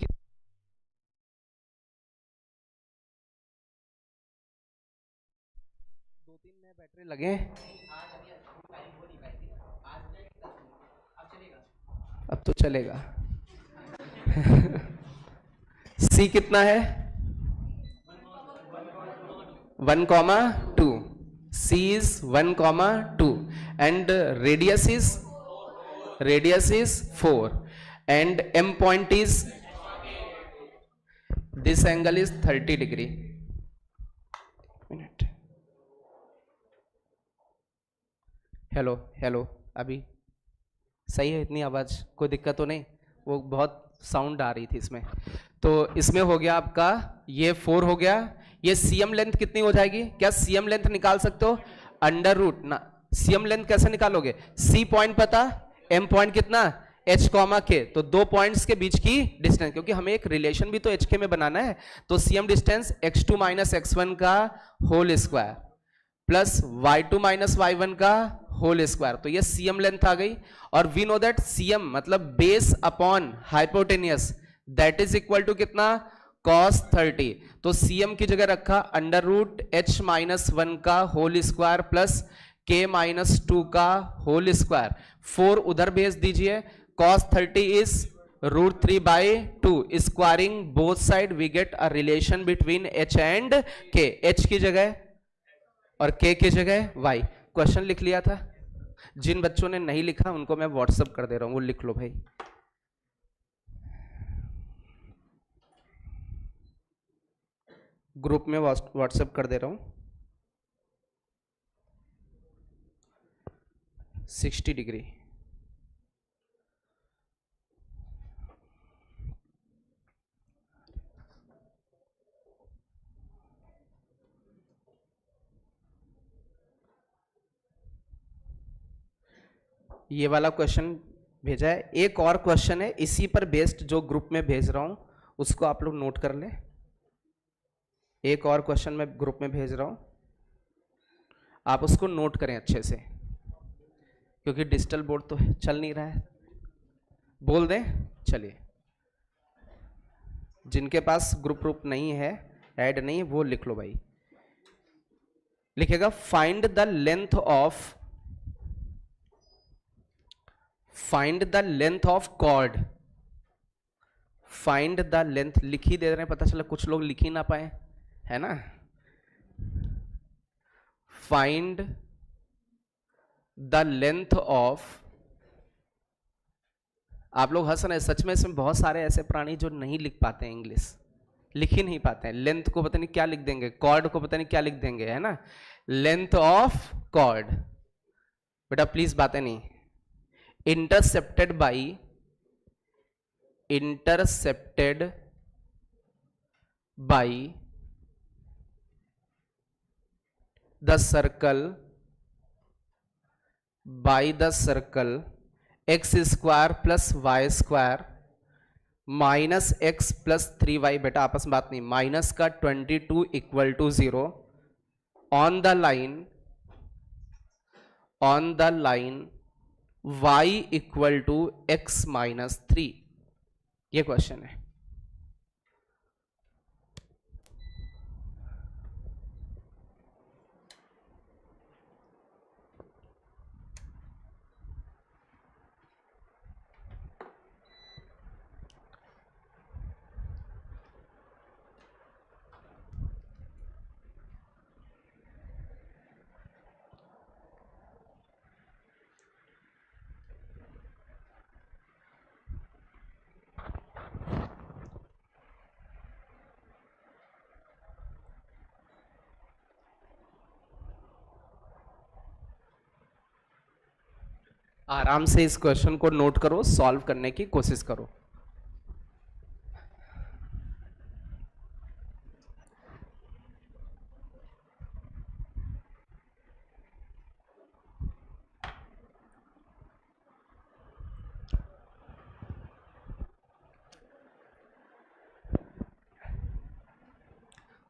2-3 नए बैटरी लगे, अब तो चलेगा। सी कितना है? 1,2, C is 1,2, and radius is 4, and M point is, this angle is 30 degree। Minute, hello, अभी सही है? इतनी आवाज, कोई दिक्कत तो नहीं? वो बहुत साउंड आ रही थी इसमें। तो इसमें हो गया आपका, ये 4 हो गया। ये CM लेंथ कितनी हो जाएगी? क्या CM लेंथ निकाल सकते हो? √ ना, CM लेंथ कैसे निकालोगे? C पॉइंट पता, M पॉइंट कितना? H, K। तो 2 पॉइंट्स के बीच की डिस्टेंस, क्योंकि हमें एक रिलेशन भी तो HK में बनाना है, तो CM डिस्टेंस x2 - x1 का whole square plus y2 - y1 का होल स्क्वायर। तो ये CM लेंथ आ गई। और वी नो दैट CM मतलब base upon hypotenuse, that is equal to कितना? cos 30। तो CM की जगह रखा √h - 1 का होल स्क्वायर प्लस k - 2 का होल स्क्वायर। 4 उधर भेज दीजिए। cos 30 is √3/2, squaring both side we get a relation between h and k। h की जगह और k की जगह y। क्वेश्चन लिख लिया था। जिन बच्चों ने नहीं लिखा उनको मैं व्हाट्सएप कर दे रहा हूं, वो लिख लो भाई। ग्रुप में व्हाट्सएप कर दे रहा हूं। 60 डिग्री, ये वाला क्वेश्चन भेजा है। एक और क्वेश्चन है इसी पर बेस्ड, जो ग्रुप में भेज रहा हूं उसको आप लोग नोट कर लें। एक और क्वेश्चन मैं ग्रुप में भेज रहा हूं, आप उसको नोट करें अच्छे से, क्योंकि डिजिटल बोर्ड तो चल नहीं रहा है। बोल दें? चलिए, जिनके पास ग्रुप नहीं है, ऐड नहीं है, वो लिख लो भाई। लिखेगा find the length of chord find the length, लिख ही दे रहे हैं, पता चला कुछ लोग लिख ही ना पाए, है ना। फाइंड द लेंथ ऑफ, आप लोग हंस रहे हैं, सच में इसमें बहुत सारे ऐसे प्राणी जो नहीं लिख पाते हैं इंग्लिश, लिख ही नहीं पाते हैं। लेंथ को पता नहीं क्या लिख देंगे, कॉर्ड को पता नहीं क्या लिख देंगे, है ना। लेंथ ऑफ कॉर्ड, बेटा प्लीज बातें नहीं। Intercepted by the circle x square plus y square minus x plus 3y, बेटा आपस में बात नहीं, माइनस का 22 equal to 0 on the line y equal to x minus 3, ये क्वेश्चन है। आराम से इस क्वेश्चन को नोट करो, सॉल्व करने की कोशिश करो।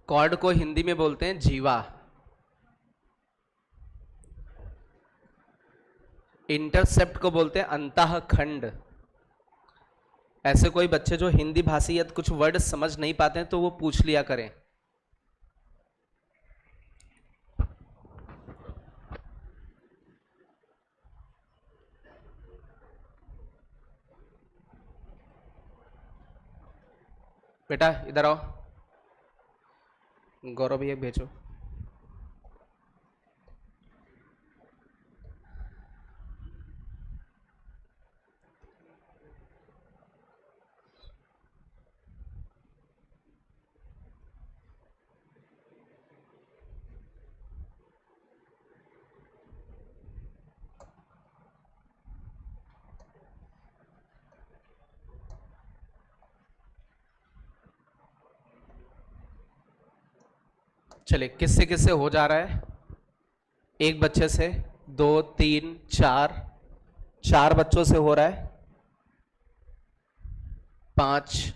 कॉर्ड को हिंदी में बोलते हैं जीवा, इंटरसेप्ट को बोलते हैं अंतःखंड। ऐसे कोई बच्चे जो हिंदी भाषी या कुछ वर्ड समझ नहीं पाते हैं तो वो पूछ लिया करें। बेटा इधर आओ, गौरव भैया भेजो। चलिए किससे किससे हो जा रहा है, एक बच्चे से, 2 3 4 बच्चों से हो रहा है, 5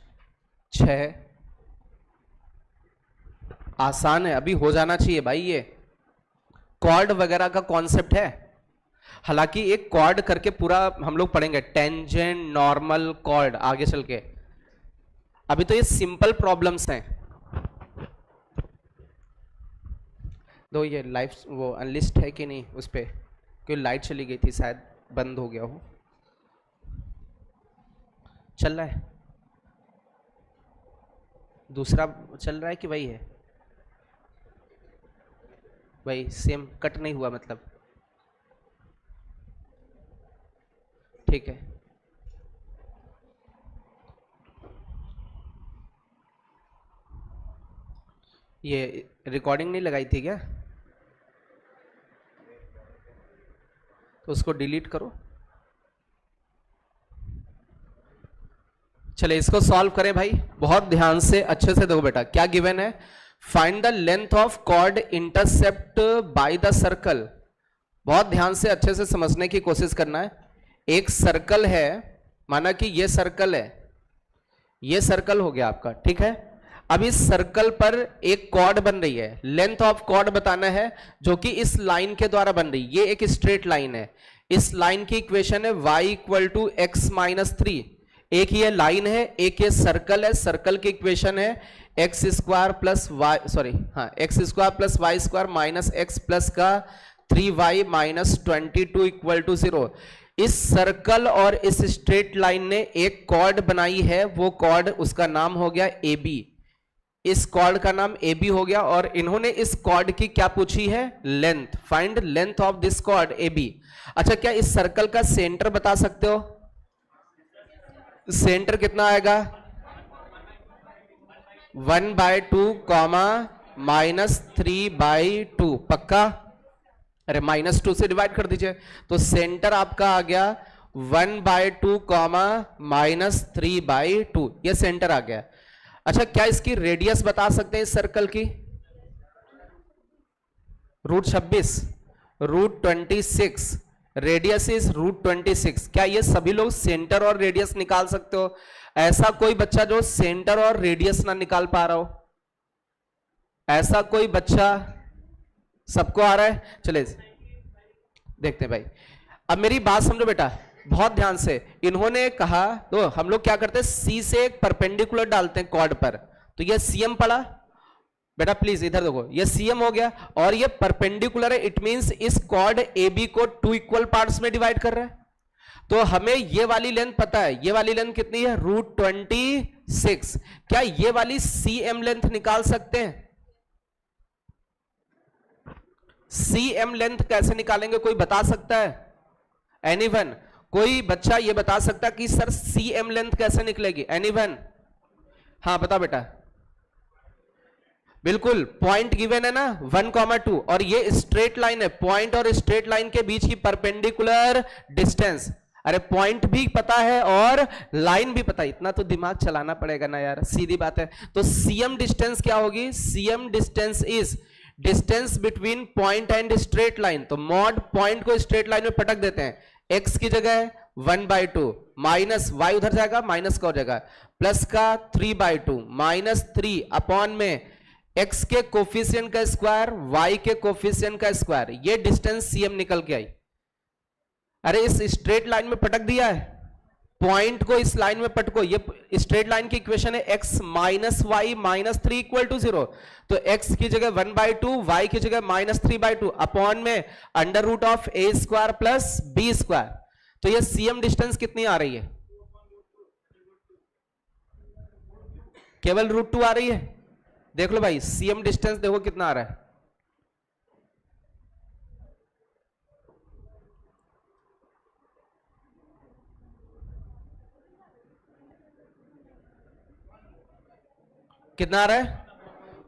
6, आसान है, अभी हो जाना चाहिए भाई। ये कॉर्ड वगैरह का कॉन्सेप्ट है, हालांकि एक कॉर्ड करके पूरा हम लोग पढ़ेंगे, टेंजेंट नॉर्मल कॉर्ड आगे चल के। अभी तो ये सिंपल प्रॉब्लम्स हैं। दो ये लाइफ वो अनलिस्ट है कि नहीं उस पर, क्योंकि लाइट चली गई थी, शायद बंद हो गया हो। चल रहा है, दूसरा चल रहा है कि वही है, वही सेम कट नहीं हुआ मतलब, ठीक है। ये रिकॉर्डिंग नहीं लगाई थी क्या, तो उसको डिलीट करो। चले इसको सॉल्व करें भाई, बहुत ध्यान से अच्छे से देखो बेटा। क्या गिवन है, find the length of chord intercept by the circle. बहुत ध्यान से अच्छे से समझने की कोशिश करना है। एक सर्कल है, माना कि ये सर्कल है, ये सर्कल हो गया आपका, ठीक है। अब इस सर्कल पर एक कॉर्ड बन रही है, लेंथ ऑफ कॉर्ड बताना है, जो कि इस लाइन के द्वारा बन रही है। ये एक स्ट्रेट लाइन है, इस लाइन की इक्वेशन है y equal to x minus 3। एक ये लाइन है, एक ये सर्कल है, सर्कल की इक्वेशन है x square plus y, sorry हाँ, x square plus y square minus x plus का 3y माइनस 22 इक्वल टू 0। इस सर्कल और इस स्ट्रेट लाइन ने एक कॉर्ड बनाई है, वो कॉर्ड उसका नाम हो गया ए बी। इस कॉर्ड का नाम ए बी हो गया और इन्होंने इस कॉर्ड की क्या पूछी है? Length. Find length of this chord A B. अच्छा, क्या इस सर्कल का सेंटर बता सकते हो? सेंटर कितना आएगा? 1/2 कॉमा -3/2। पक्का? अरे -2 से डिवाइड कर दीजिए, तो सेंटर आपका आ गया 1/2 कॉमा -3/2। ये सेंटर आ गया। अच्छा, क्या इसकी रेडियस बता सकते हैं इस सर्कल की? √26, √26, रेडियस इज √26। क्या ये सभी लोग सेंटर और रेडियस निकाल सकते हो? ऐसा कोई बच्चा जो सेंटर और रेडियस ना निकाल पा रहा हो? ऐसा कोई बच्चा? सबको आ रहा है? चले देखते हैं भाई। अब मेरी बात समझो बेटा, बहुत ध्यान से। इन्होंने कहा, तो हम लोग क्या करते हैं, सी से एक परपेंडिकुलर डालते हैं कॉर्ड पर, तो ये सीएम पड़ा। बेटा प्लीज इधर देखो, ये सीएम हो गया और ये परपेंडिकुलर है, इट मींस इस कॉर्ड ए बी को 2 इक्वल पार्ट्स में डिवाइड कर रहा है। तो हमें ये वाली लेंथ पता है, ये वाली लेंथ कितनी है? √26। क्या ये वाली सीएम लेंथ निकाल सकते हैं? सीएम लेंथ कैसे निकालेंगे, कोई बता सकता है? एनीवन? कोई बच्चा ये बता सकता है कि सर सीएम लेंथ कैसे निकलेगी? एनीवन? हाँ बता बेटा। बिल्कुल, पॉइंट गिवन है ना 1,2 और ये स्ट्रेट लाइन है। पॉइंट और स्ट्रेट लाइन के बीच की परपेंडिकुलर डिस्टेंस। अरे पॉइंट भी पता है और लाइन भी पता है, इतना तो दिमाग चलाना पड़ेगा ना यार, सीधी बात है। तो सीएम डिस्टेंस क्या होगी? CM distance is distance between point and straight line. तो मॉड पॉइंट को स्ट्रेट लाइन में पटक देते हैं, एक्स की जगह 1/2 माइनस वाई उधर जाएगा, माइनस का हो जाएगा, प्लस का 3/2 -3 अपॉन में x के कोफिशिएंट का स्क्वायर, y के कोफिशिएंट का स्क्वायर। ये डिस्टेंस सीएम निकल के आई। अरे इस स्ट्रेट लाइन में पटक दिया है, पॉइंट को इस लाइन में पटको। ये स्ट्रेट लाइन की इक्वेशन है x - y - 3 = 0। तो x की जगह 1/2, y की जगह -3/2 अपॉन में √a² प्लस b²। तो ये सीएम डिस्टेंस कितनी आ रही है? केवल √2 आ रही है। देख लो भाई, सीएम डिस्टेंस देखो कितना आ रहा है। कितना आ रहा है?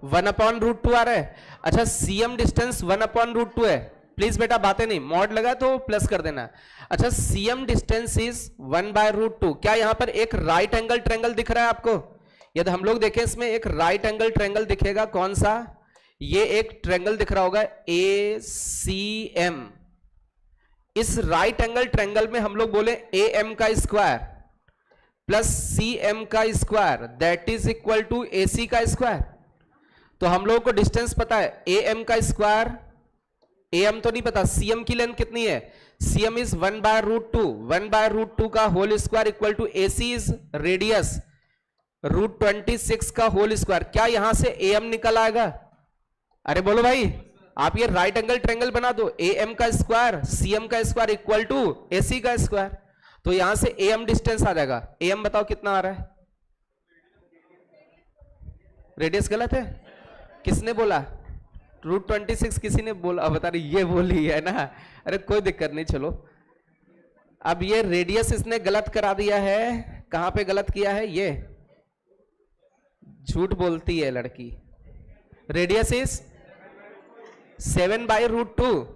1/√2 आ रहा है। अच्छा, सीएम डिस्टेंस 1/√2 है। प्लीज बेटा बातें नहीं, मॉड लगा तो प्लस कर देना। अच्छा, सीएम डिस्टेंस इज 1/√2। क्या यहां पर एक राइट एंगल ट्रायंगल दिख रहा है आपको? यदि हम लोग देखें इसमें एक राइट एंगल ट्रायंगल दिखेगा, कौन सा? ये एक ट्रायंगल दिख रहा होगा ACM। इस राइट एंगल ट्रायंगल में हम लोग बोले AM का स्क्वायर प्लस CM का square that is equal to AC का स्क्वायर। तो हम लोगों को डिस्टेंस पता है AM का स्क्वायर, AM तो नहीं पता, CM की लेंथ कितनी है? CM इज 1/√2, 1/√2 का whole square equal to AC is radius √26 का होल स्क्वायर। क्या यहां से AM निकल आएगा? अरे बोलो भाई, आप ये राइट एंगल ट्रायंगल बना दो, AM का स्क्वायर CM का स्क्वायर इक्वल टू AC का स्क्वायर। तो यहां से AM डिस्टेंस आ जाएगा। AM बताओ कितना आ रहा है? रेडियस गलत है? किसने बोला? √26 किसी ने बोला? बता रही ये बोली है ना। अरे कोई दिक्कत नहीं, चलो। अब ये रेडियस इसने गलत करा दिया है। कहां पे गलत किया है? ये झूठ बोलती है लड़की। Radius is 7/√2,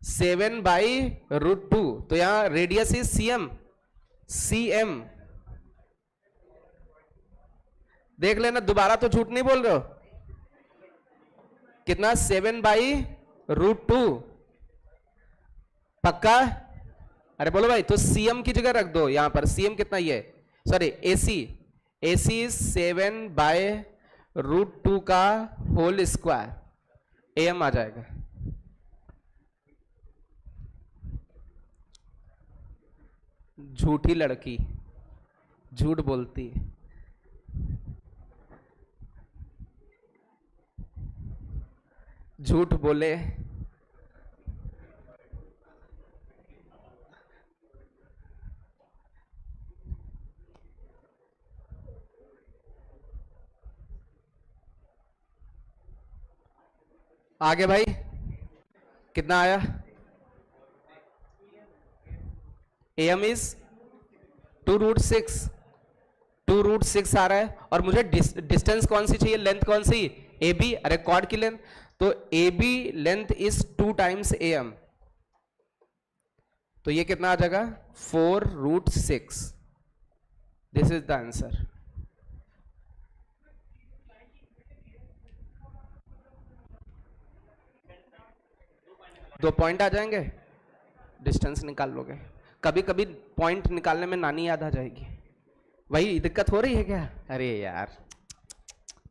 7/√2। तो यहां रेडियस इज CM। देख लेना, दोबारा तो झूठ नहीं बोल रहे हो। कितना? 7/√2। पक्का? अरे बोलो भाई। तो CM की जगह रख दो यहां पर। CM कितना? ये सॉरी AC इज 7/√2 का होल स्क्वायर। AM आ जाएगा। झूठी लड़की, झूठ बोलती है। झूठ बोले आगे भाई कितना आया? am इज 2√6, 2√6 आ रहा है। और मुझे डिस्टेंस कौन सी चाहिए, लेंथ कौन सी? AB। अरे कॉर्ड की लेंथ, तो AB length is 2 times am, तो ये कितना आ जाएगा? 4√6। This is the answer. दो पॉइंट आ जाएंगे, डिस्टेंस निकाल लोगे। कभी कभी पॉइंट निकालने में नानी याद आ जाएगी। वही दिक्कत हो रही है क्या? अरे यार,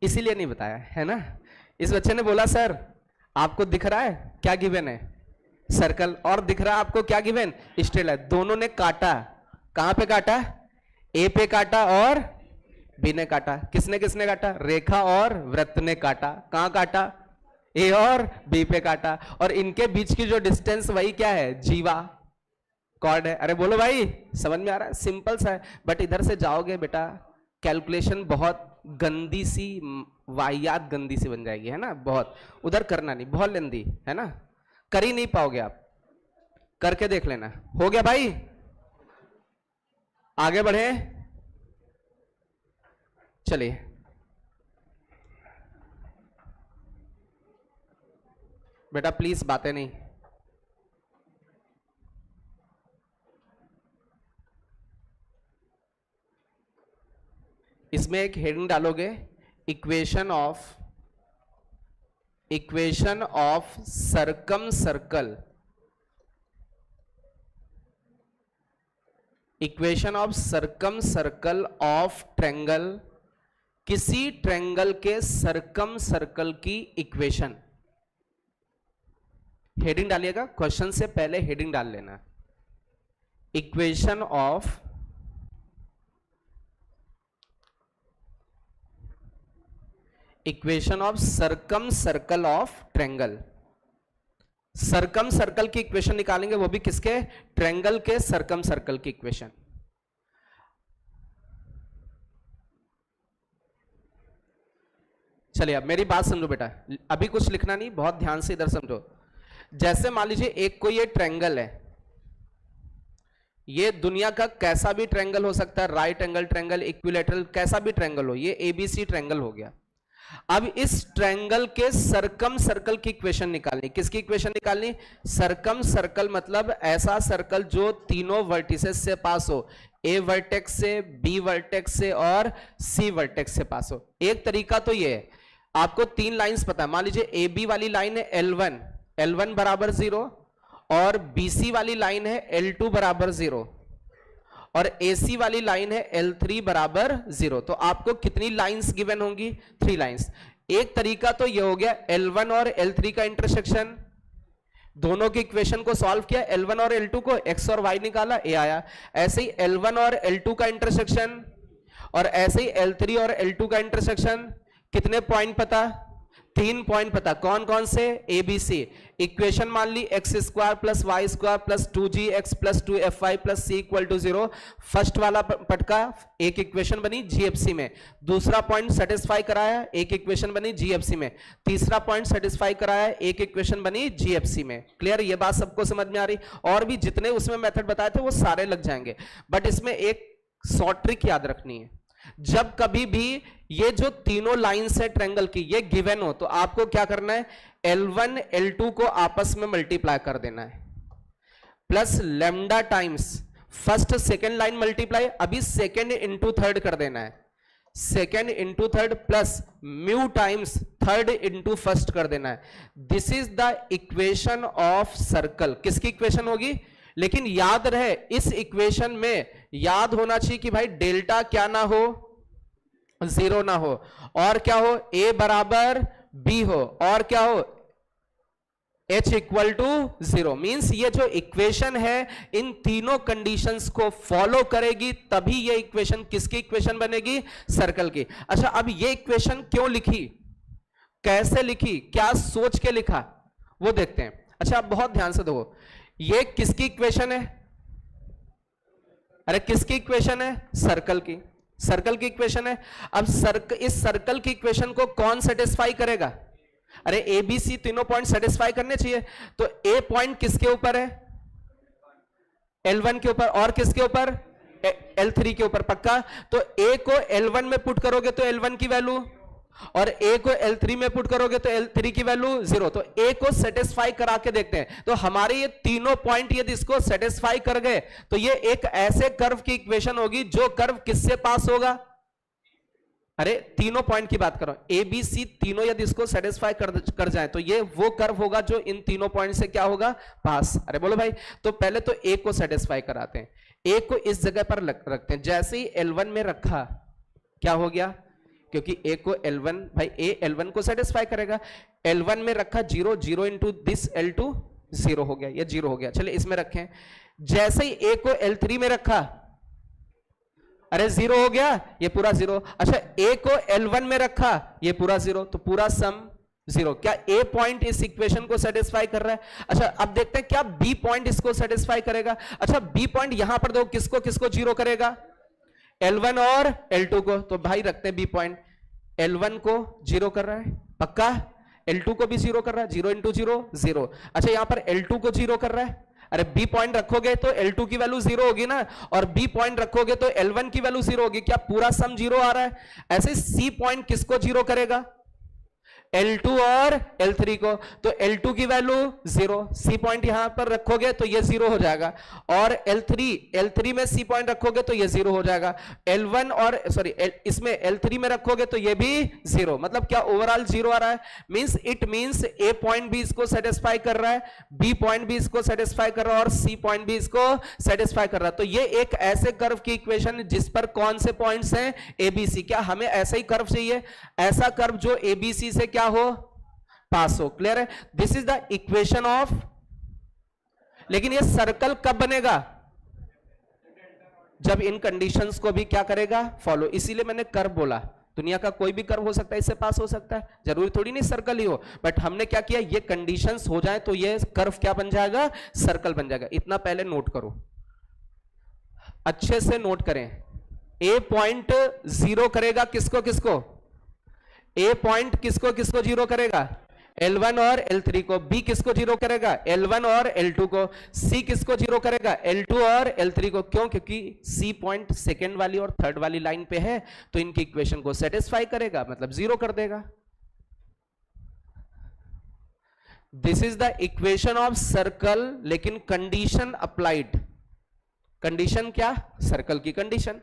इसीलिए नहीं बताया है ना। इस बच्चे ने बोला सर आपको दिख रहा है क्या गिवन है? सर्कल। और दिख रहा है आपको क्या गिवन? Straight line. दोनों ने काटा, कहां पे काटा? ए पे काटा और बी ने काटा। किसने किसने काटा? रेखा और वृत्त ने काटा। कहां काटा? ए और बी पे काटा। और इनके बीच की जो डिस्टेंस वही क्या है? जीवा कॉर्ड है। अरे बोलो भाई, समझ में आ रहा है? सिंपल सा है। बट इधर से जाओगे बेटा, कैलकुलेशन बहुत गंदी सी, वाहियात गंदी सी बन जाएगी, है ना। बहुत उधर करना नहीं, बहुत लेंदी है ना, कर ही नहीं पाओगे आप। करके देख लेना। हो गया भाई, आगे बढ़े। चलिए बेटा प्लीज बातें नहीं। इसमें एक हेडिंग डालोगे, equation of circum circle, equation of circum circle of triangle, किसी ट्रेंगल के सर्कम सर्कल की इक्वेशन। हेडिंग डालिएगा, क्वेश्चन से पहले हेडिंग डाल लेना। Equation of circum circle of triangle. Circum circle की इक्वेशन निकालेंगे, वो भी किसके? ट्रेंगल के सर्कम सर्कल की इक्वेशन। चलिए अब मेरी बात समझो बेटा, अभी कुछ लिखना नहीं, बहुत ध्यान से इधर समझो। जैसे मान लीजिए एक कोई ये ट्रेंगल है, ये दुनिया का कैसा भी ट्रेंगल हो सकता है, राइट एंगल ट्रेंगल, इक्विलेटरल, कैसा भी ट्रेंगल हो, ये एबीसी ट्रेंगल हो गया। अब इस ट्रेंगल के सर्कम सर्कल की इक्वेशन निकालनी। किसकी इक्वेशन निकालनी? सर्कम सर्कल मतलब ऐसा सर्कल जो तीनों वर्टिसेस से पास हो, ए वर्टेक्स से, बी वर्टेक्स से और सी वर्टेक्स से पास हो। एक तरीका तो ये है, आपको तीन लाइंस पता है। मान लीजिए ए बी वाली लाइन है L1, L1 बराबर 0, और BC वाली लाइन है L2 बराबर 0, और AC वाली लाइन है L3 बराबर 0। तो आपको कितनी लाइंस गिवन होंगी? 3 लाइंस। एक तरीका तो ये हो गया, L1 और L3 का इंटरसेक्शन, दोनों की इक्वेशन को सॉल्व किया, L1 और L2 को, x और y निकाला, a आया। ऐसे ही L1 और L2 का इंटरसेक्शन, और ऐसे ही L3 और L2 का इंटरसेक्शन। कितने पॉइंट पता? 3 पॉइंट पता। कौन कौन से? A B C. इक्वेशन मान ली x² plus y² plus 2gx plus 2fy plus c equal to 0। First वाला पटका, एक इक्वेशन बनी जीएफसी में। दूसरा पॉइंट सेटिस्फाई कराया, एक इक्वेशन बनी जीएफसी में। तीसरा पॉइंट सेटिस्फाई कराया, एक इक्वेशन बनी जीएफसी में। क्लियर? ये बात सबको समझ में आ रही? और भी जितने उसमें मेथड बताए थे वो सारे लग जाएंगे, बट इसमें एक शॉर्ट ट्रिक याद रखनी है। जब कभी भी ये जो तीनों लाइंस है ट्रायंगल की ये गिवन हो, तो आपको क्या करना है? L1 L2 को आपस में मल्टीप्लाई कर देना है, plus lambda times first second line multiply, अभी सेकेंड इंटू थर्ड कर देना है, second into third, plus mu times third into first कर देना है। This is the equation of circle. किसकी इक्वेशन होगी? लेकिन याद रहे, इस इक्वेशन में याद होना चाहिए कि भाई डेल्टा क्या ना हो? 0 ना हो, और क्या हो? A बराबर B हो, और क्या हो? H equal to 0। मींस ये जो इक्वेशन है इन तीनों कंडीशंस को फॉलो करेगी, तभी ये इक्वेशन किसकी इक्वेशन बनेगी? सर्कल की। अच्छा, अब ये इक्वेशन क्यों लिखी, कैसे लिखी, क्या सोच के लिखा, वो देखते हैं। अच्छा, आप बहुत ध्यान से देखो, ये किसकी इक्वेशन है? अरे किसकी इक्वेशन है? सर्कल की। सर्कल की इक्वेशन है। अब इस सर्कल की इक्वेशन को कौन सेटिस्फाई करेगा? अरे ए बी सी तीनों पॉइंट सेटिस्फाई करने चाहिए, तो ए पॉइंट किसके ऊपर है? L1 के ऊपर, और किसके ऊपर? L3 के ऊपर, पक्का? तो A को L1 में पुट करोगे तो L1 की वैल्यू, और A को L3 में पुट करोगे तो L3 की वैल्यू 0। तो A को सेटिस्फाई करा के देखते हैं। तो हमारे ये तीनों पॉइंट यदि इसको सेटिस्फाई कर गए तो ये एक ऐसे कर्व की इक्वेशन होगी जो कर्व किससे पास होगा? अरे तीनों पॉइंट की बात करो, ए बी सी तीनों यदि इसको सेटिस्फाई कर जाए तो ये वो कर्व होगा जो इन तीनों पॉइंट से क्या होगा? पास। अरे बोलो भाई, तो पहले तो ए को सेटिस्फाई कराते हैं। ए को इस जगह पर रखते हैं, जैसे ही L1 में रखा क्या हो गया? क्योंकि ए को L1, भाई ए L1 को सेटिस्फाई करेगा। L1 में रखा 0, 0 इंटू दिस L2 0 हो गया, ये 0 हो गया। चलिए इसमें रखें, जैसे ही ए को L3 में रखा, अरे 0 हो गया, ये पूरा 0। अच्छा ए को L1 में रखा, ये पूरा 0, तो पूरा सम 0। क्या ए पॉइंट इस इक्वेशन को सेटिस्फाई कर रहा है? अच्छा अब देखते हैं क्या बी पॉइंट इसको सेटिस्फाई करेगा। अच्छा बी पॉइंट यहां पर देखो किसको किसको 0 करेगा? L1 और L2 को। तो भाई रखते हैं बी पॉइंट, L1 को 0 कर रहा है, पक्का? L2 को भी 0 कर रहा है, 0 इंटू 0 0। अच्छा यहां पर L2 को 0 कर रहा है। अरे बी पॉइंट रखोगे तो L2 की वैल्यू 0 होगी ना, और बी पॉइंट रखोगे तो L1 की वैल्यू 0 होगी। क्या पूरा सम 0 आ रहा है? ऐसे सी पॉइंट किसको 0 करेगा? L2 और L3 को। तो L2 की वैल्यू 0, सी पॉइंट यहां पर रखोगे तो ये 0 हो जाएगा, और L3 में सी पॉइंट रखोगे तो ये 0 हो जाएगा। L1 और सॉरी इसमें L3 में रखोगे तो ये भी 0। मतलब क्या ओवरऑल 0 आ रहा है? इट मींस ए पॉइंट भी इसको सेटिस्फाई कर रहा है, बी पॉइंट भी इसको सेटिस्फाई कर रहा है, और सी पॉइंट भी इसको सेटिस्फाई कर रहा है। तो ये एक ऐसे कर्व की इक्वेशन जिस पर कौन से पॉइंट्स हैं? ABC। क्या हमें ऐसा ही कर्व चाहिए? ऐसा कर्व जो ABC से क्या हो? पास हो। क्लियर है? This is the equation of. लेकिन ये सर्कल कब बनेगा? जब इन कंडीशंस को भी क्या करेगा? फॉलो। इसीलिए मैंने कर्व बोला। दुनिया का कोई भी कर्व हो सकता है, इससे पास हो सकता है, जरूरी थोड़ी नहीं सर्कल ही हो। बट हमने क्या किया, ये कंडीशंस हो जाए तो ये कर्व क्या बन जाएगा? सर्कल बन जाएगा। इतना पहले नोट करो, अच्छे से नोट करें। ए पॉइंट 0 करेगा किसको किसको? ए पॉइंट किसको किसको 0 करेगा? L1 और L3 को। B किसको 0 करेगा? L1 और L2 को। C किसको 0 करेगा? L2 और L3 को। क्यों? क्योंकि C पॉइंट सेकेंड वाली और थर्ड वाली लाइन पे है, तो इनकी इक्वेशन को सेटिस्फाई करेगा, मतलब 0 कर देगा। This is the equation of circle, लेकिन कंडीशन अप्लाइड। कंडीशन क्या? सर्कल की कंडीशन।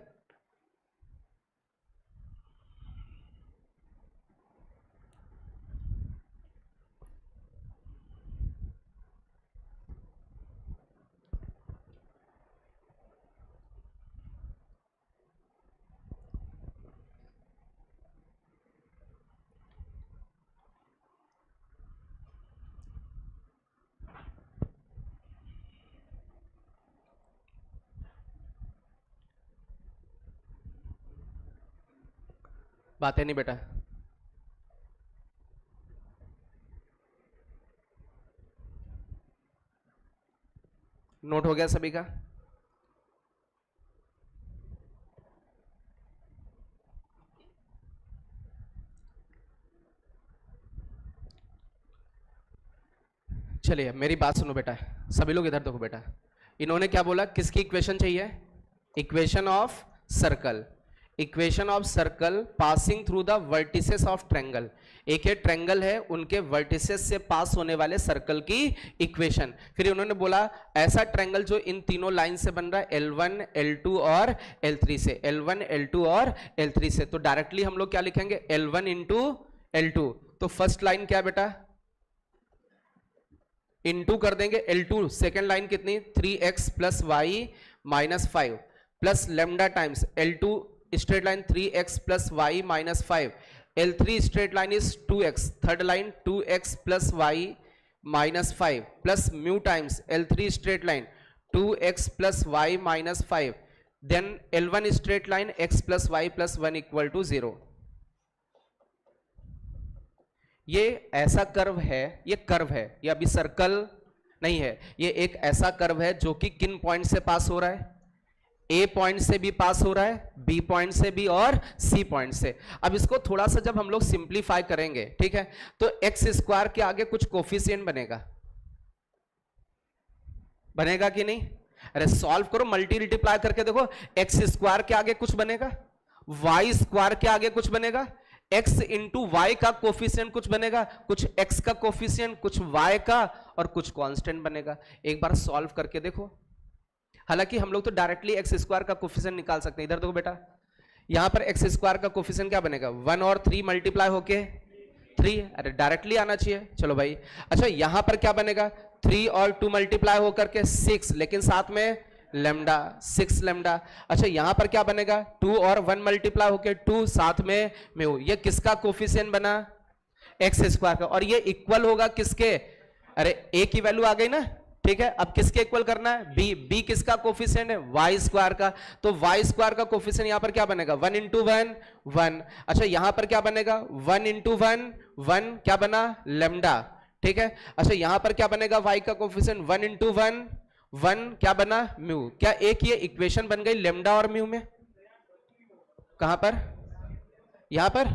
बातें नहीं बेटा। नोट हो गया सभी का? चलिए मेरी बात सुनो बेटा, सभी लोग इधर देखो बेटा। इन्होंने क्या बोला? किसकी इक्वेशन चाहिए? Equation of circle. Equation of circle passing through the vertices of triangle. एक है ट्रायंगल है, उनके वर्टिसेस से पास होने वाले सर्कल की इक्वेशन। फिर उन्होंने बोला ऐसा ट्रायंगल जो इन तीनों लाइन से बन रहा है, L1, L2 और L3 से। L1, L2 और L3 से। तो डायरेक्टली हम लोग क्या लिखेंगे? L1 into L2। तो फर्स्ट लाइन क्या बेटा? इनटू कर देंगे L2। सेकेंड लाइन कितनी? 3x plus y minus 5 plus lambda times L2 straight line 3x plus y minus 5। L3 straight line is 2x। Third line 2x plus y minus 5 plus mu times L3 straight line 2x plus y minus 5। Then L1 straight line x plus y plus 1 equal to 0। ये ऐसा curve है, ये curve है, ये अभी circle नहीं है, ये एक ऐसा कर्व है जो कि किन पॉइंट से पास हो रहा है? ए पॉइंट से भी पास हो रहा है, बी पॉइंट से भी और सी पॉइंट से। अब इसको थोड़ा सा जब हम लोग सिंप्लीफाई करेंगे, ठीक है, तो एक्स स्क्वायर के आगे कुछ कोफिशिएंट बनेगा, बनेगा कि नहीं? अरे सॉल्व करो, मल्टीप्लाई करके देखो, एक्स स्क्वायर के आगे कुछ बनेगा, वाई स्क्वायर के आगे कुछ बनेगा, x इंटू वाई का कोफिशिएंट कुछ बनेगा, कुछ x का कोफिशिएंट, कुछ y का, और कुछ कांस्टेंट बनेगा। एक बार सॉल्व करके देखो। हालांकि हम लोग तो डायरेक्टली एक्स स्क्वायर का कोफिशिएंट निकाल सकते हैं। इधर देखो बेटा, यहां पर एक्स स्क्वायर का कोफिशिएंट क्या बनेगा, 1 और 3 मल्टीप्लाई होके 3। अरे डायरेक्टली आना चाहिए, चलो भाई। अच्छा यहां पर क्या बनेगा, 3 और 2 मल्टीप्लाई होकर के 6, लेकिन साथ में लेमडा, 6 लेमडा। अच्छा यहां पर क्या बनेगा, 2 और 1 मल्टीप्लाई होके 2, साथ में म्यू। ये किसका कोफिशिएंट बना, एक्स स्क्वायर का, और ये इक्वल होगा किसके, अरे ए की वैल्यू आ गई ना, ठीक है। अब किसके इक्वल करना है, बी। बी किसका कोफिशिएंट है, वाई स्क्वायर का, तो वाई स्क्वायर का कोफिशिएंट यहां पर क्या बनेगा, 1 इंटू 1 1। अच्छा यहां पर क्या बनेगा, 1 इंटू 1 1, क्या बना, लेमडा, ठीक है। अच्छा यहां पर क्या बनेगा, वाई का कोफिशिएंट 1 इंटू 1 1, क्या बना, म्यू। क्या एक ये इक्वेशन बन गई लेमडा और म्यू में? कहां पर, यहां पर।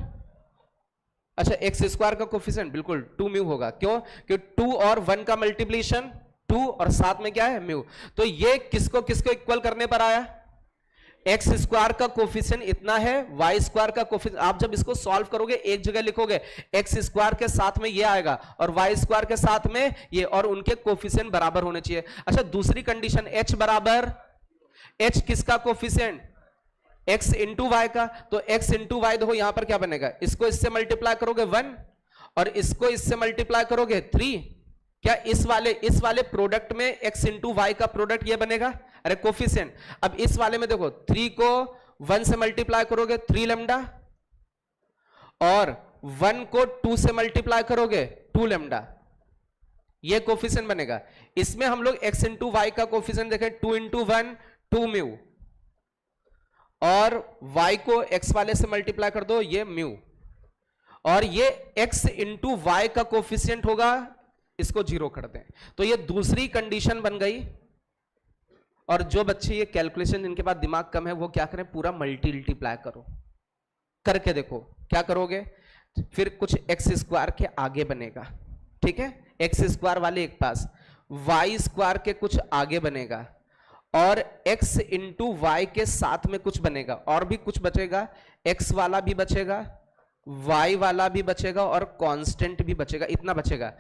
अच्छा एक्स स्क्वायर का कोफिशिएंट बिल्कुल 2 म्यू होगा, क्यों, क्योंकि 2 और 1 का मल्टीप्लिकेशन 2 और साथ में क्या है, म्यू। तो ये किसको किसको इक्वल करने पर आया, एक्स स्क्वायर का कोफिशिएंट इतना है, वाई स्क्वायर का कोफिशिएंट। आप जब इसको सॉल्व करोगे एक जगह लिखोगे, एक्स स्क्वायर के साथ में ये आएगा और वाई स्क्वायर के साथ में ये, और उनके कोफिशिएंट बराबर होने चाहिए। अच्छा दूसरी कंडीशन, एच बराबर, एच किसका कोफिशिएंट, एक्स इंटू वाई का, तो एक्स इंटू वाई देखो यहां पर क्या बनेगा, इसको इससे मल्टीप्लाई करोगे 1 और इसको इससे मल्टीप्लाई करोगे 3। क्या इस वाले प्रोडक्ट में x इंटू वाई का प्रोडक्ट ये बनेगा, अरे कोफिशिएंट। अब इस वाले में देखो 3 को 1 से मल्टीप्लाई करोगे 3 लेमडा, और 1 को 2 से मल्टीप्लाई करोगे 2 लेमडा, ये कोफिशिएंट बनेगा। इसमें हम लोग x इंटू वाई का कोफिशिएंट देखें, 2 इंटू 1 2 म्यू, और y को x वाले से मल्टीप्लाई कर दो, ये म्यू, और ये x इंटू वाई का कोफिशिएंट होगा, इसको 0 कर दें, तो ये दूसरी कंडीशन बन गई। और जो बच्चे ये कैलकुलेशन जिनके पास दिमाग कम है वो क्या करें, पूरा मल्टीप्लाई करो, करके देखो क्या करोगे, फिर कुछ एक्स स्क्वायर के आगे बनेगा, ठीक है, एक्स स्क्वायर वाले एक पास, वाई स्क्वायर के कुछ आगे बनेगा, और x इंटू वाई के साथ में कुछ बनेगा, और भी कुछ बचेगा, x वाला भी बचेगा, y वाला भी बचेगा, और कांस्टेंट भी बचेगा, इतना बचेगा।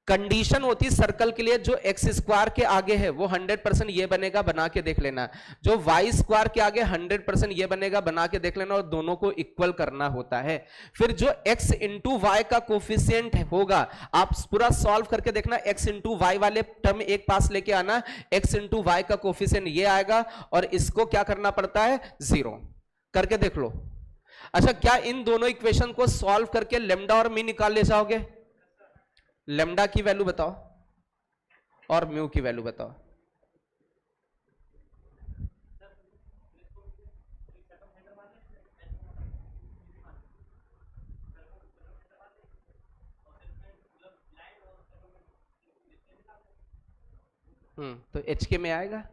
कंडीशन होती सर्कल के लिए, जो एक्स स्क्वायर के आगे है वो 100% ये बनेगा, बना के देख लेना, जो वाई स्क्वायर के आगे 100% ये बनेगा, बना के देख लेना, और दोनों को इक्वल करना होता है। फिर जो एक्स इंटू वाई का कोफिशिएंट होगा, आप पूरा सॉल्व करके देखना, एक्स इंटू वाई वाले टर्म एक पास लेके आना, एक्स इंटू वाई का कोफिशिएंट ये आएगा, और इसको क्या करना पड़ता है, 0 करके देख लो। अच्छा क्या इन दोनों इक्वेशन को सॉल्व करके लेमडा और मी निकाल ले जाओगे, लेमडा की वैल्यू बताओ और म्यू की वैल्यू बताओ। तो एच के में आएगा,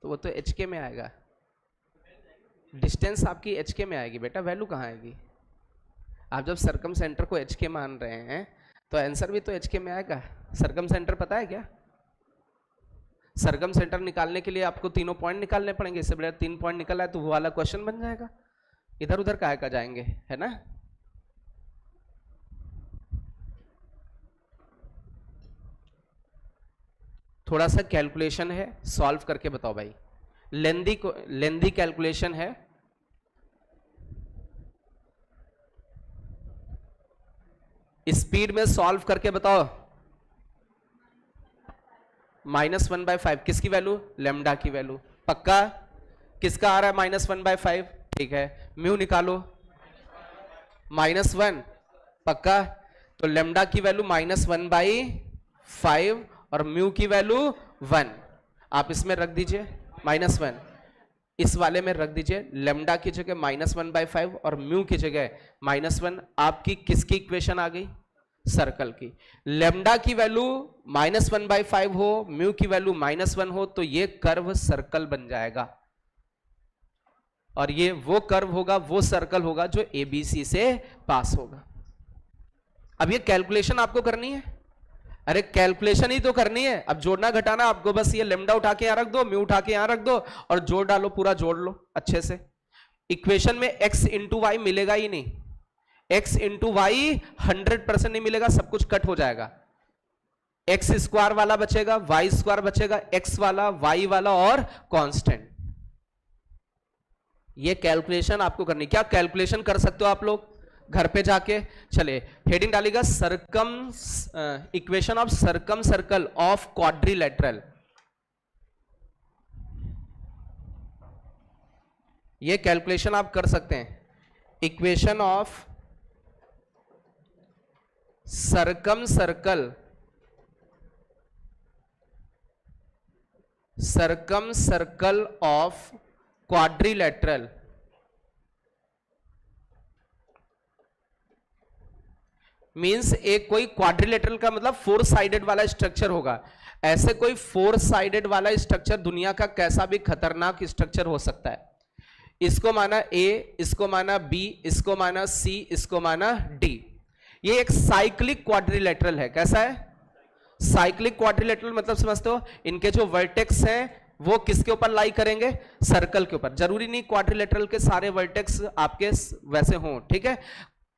तो वो तो एच के में आएगा, डिस्टेंस आपकी एच के में आएगी बेटा, वैल्यू कहाँ आएगी। आप जब सरकम सेंटर को एच के मान रहे हैं तो आंसर भी तो एच के में आएगा। सरकम सेंटर पता है क्या, सरकम सेंटर निकालने के लिए आपको तीनों पॉइंट निकालने पड़ेंगे, इससे बड़ा 3 पॉइंट निकल आए तो वो वाला क्वेश्चन बन जाएगा, इधर उधर काहे का जाएंगे, है ना। थोड़ा सा कैलकुलेशन है, सॉल्व करके बताओ भाई, लेंदी कैलकुलेशन है। स्पीड में सॉल्व करके बताओ। -1/5 किसकी वैल्यू, लेमडा की वैल्यू, पक्का। किसका आ रहा है -1/5, ठीक है। म्यू निकालो, -1 पक्का, तो लेमडा की वैल्यू -1/5 और म्यू की वैल्यू 1। आप इसमें रख दीजिए -1, इस वाले में रख दीजिए, लेमडा की जगह -1/5 और म्यू की जगह -1। आपकी किसकी इक्वेशन आ गई, सर्कल की। लेमडा की वैल्यू -1/5 हो, म्यू की वैल्यू -1 हो, तो ये कर्व सर्कल बन जाएगा। और ये वो कर्व होगा, वो सर्कल होगा जो एबीसी से पास होगा। अब ये कैलकुलेशन आपको करनी है। अरे कैलकुलेशन ही तो करनी है। अब जोड़ना घटाना आपको बस ये लेमडा उठा के यहां रख दो, म्यू उठा के यहां रख दो और जोड़ डालो, पूरा जोड़ लो अच्छे से। इक्वेशन में x इंटू वाई मिलेगा ही नहीं, x इंटू वाई 100% नहीं मिलेगा, सब कुछ कट हो जाएगा। एक्स स्क्वायर वाला बचेगा, वाई स्क्वायर बचेगा, एक्स वाला, वाई वाला और कांस्टेंट। ये कैलकुलेशन आपको करनी। क्या कैलकुलेशन कर सकते हो आप लोग घर पे जाके? चलिए हेडिंग डालिएगा circum, equation of circumcircle of quadrilateral. ये कैलकुलेशन आप कर सकते हैं। Equation of circumcircle, circumcircle of quadrilateral. Means एक कोई क्वाड्रिलेटरल का मतलब 4 साइडेड वाला स्ट्रक्चर होगा। ऐसे कोई 4 साइडेड वाला स्ट्रक्चर दुनिया का कैसा भी खतरनाक स्ट्रक्चर हो सकता है। इसको माना ए, इसको माना बी, इसको माना सी, इसको माना डी। ये एक साइक्लिक क्वाड्रिलेटरल है। कैसा है? साइक्लिक क्वाड्रिलेटरल मतलब समझते हो, इनके जो वर्टेक्स हैं वो किसके ऊपर लाई करेंगे? सर्कल के ऊपर। जरूरी नहीं क्वाड्रिलेटरल के सारे वर्टेक्स आपके वैसे हों, ठीक है।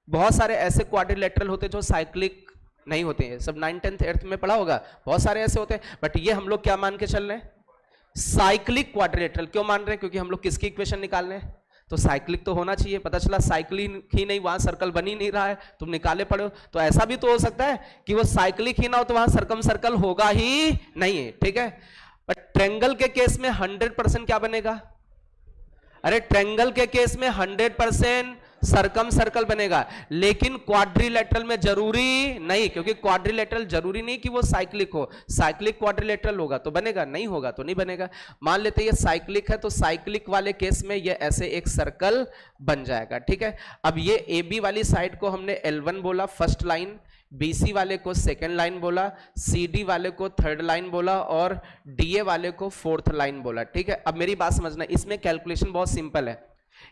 बहुत सारे ऐसे क्वाड्रिलेटरल होते हैं जो साइक्लिक नहीं होते हैं, सब 9th 10th 8th में पढ़ा होगा, बहुत सारे ऐसे होते हैं। बट ये हम लोग क्या मान के चल रहे हैं? Cyclic quadrilateral. क्यों मान रहे हैं? क्योंकि हम लोग किसकी इक्वेशन निकाल रहे हैं, तो साइक्लिक तो होना चाहिए। पता चला साइक्लिक ही नहीं, वहां सर्कल बन ही नहीं रहा है, तुम निकाले पड़े हो। तो ऐसा भी तो हो सकता है कि वो साइक्लिक ही ना हो तो वहां सरकम सर्कल होगा ही नहीं है, ठीक है। बट ट्रायंगल के केस में 100% क्या बनेगा? अरे ट्रायंगल के केस में 100% सरकम सर्कल बनेगा, लेकिन क्वाड्रिलेटरल में जरूरी नहीं, क्योंकि क्वाड्रिलेटरल जरूरी नहीं कि वो साइक्लिक हो। साइक्लिक क्वाड्रिलेटरल होगा तो बनेगा, नहीं होगा तो नहीं बनेगा। मान लेते ये साइक्लिक है तो साइक्लिक वाले केस में ये ऐसे एक सर्कल बन जाएगा, ठीक है। अब ये ए बी वाली साइड को हमने L1 बोला फर्स्ट लाइन, BC वाले को सेकेंड लाइन बोला, CD वाले को थर्ड लाइन बोला और DA वाले को फोर्थ लाइन बोला, ठीक है। अब मेरी बात समझना, इसमें कैलकुलेशन बहुत सिंपल है।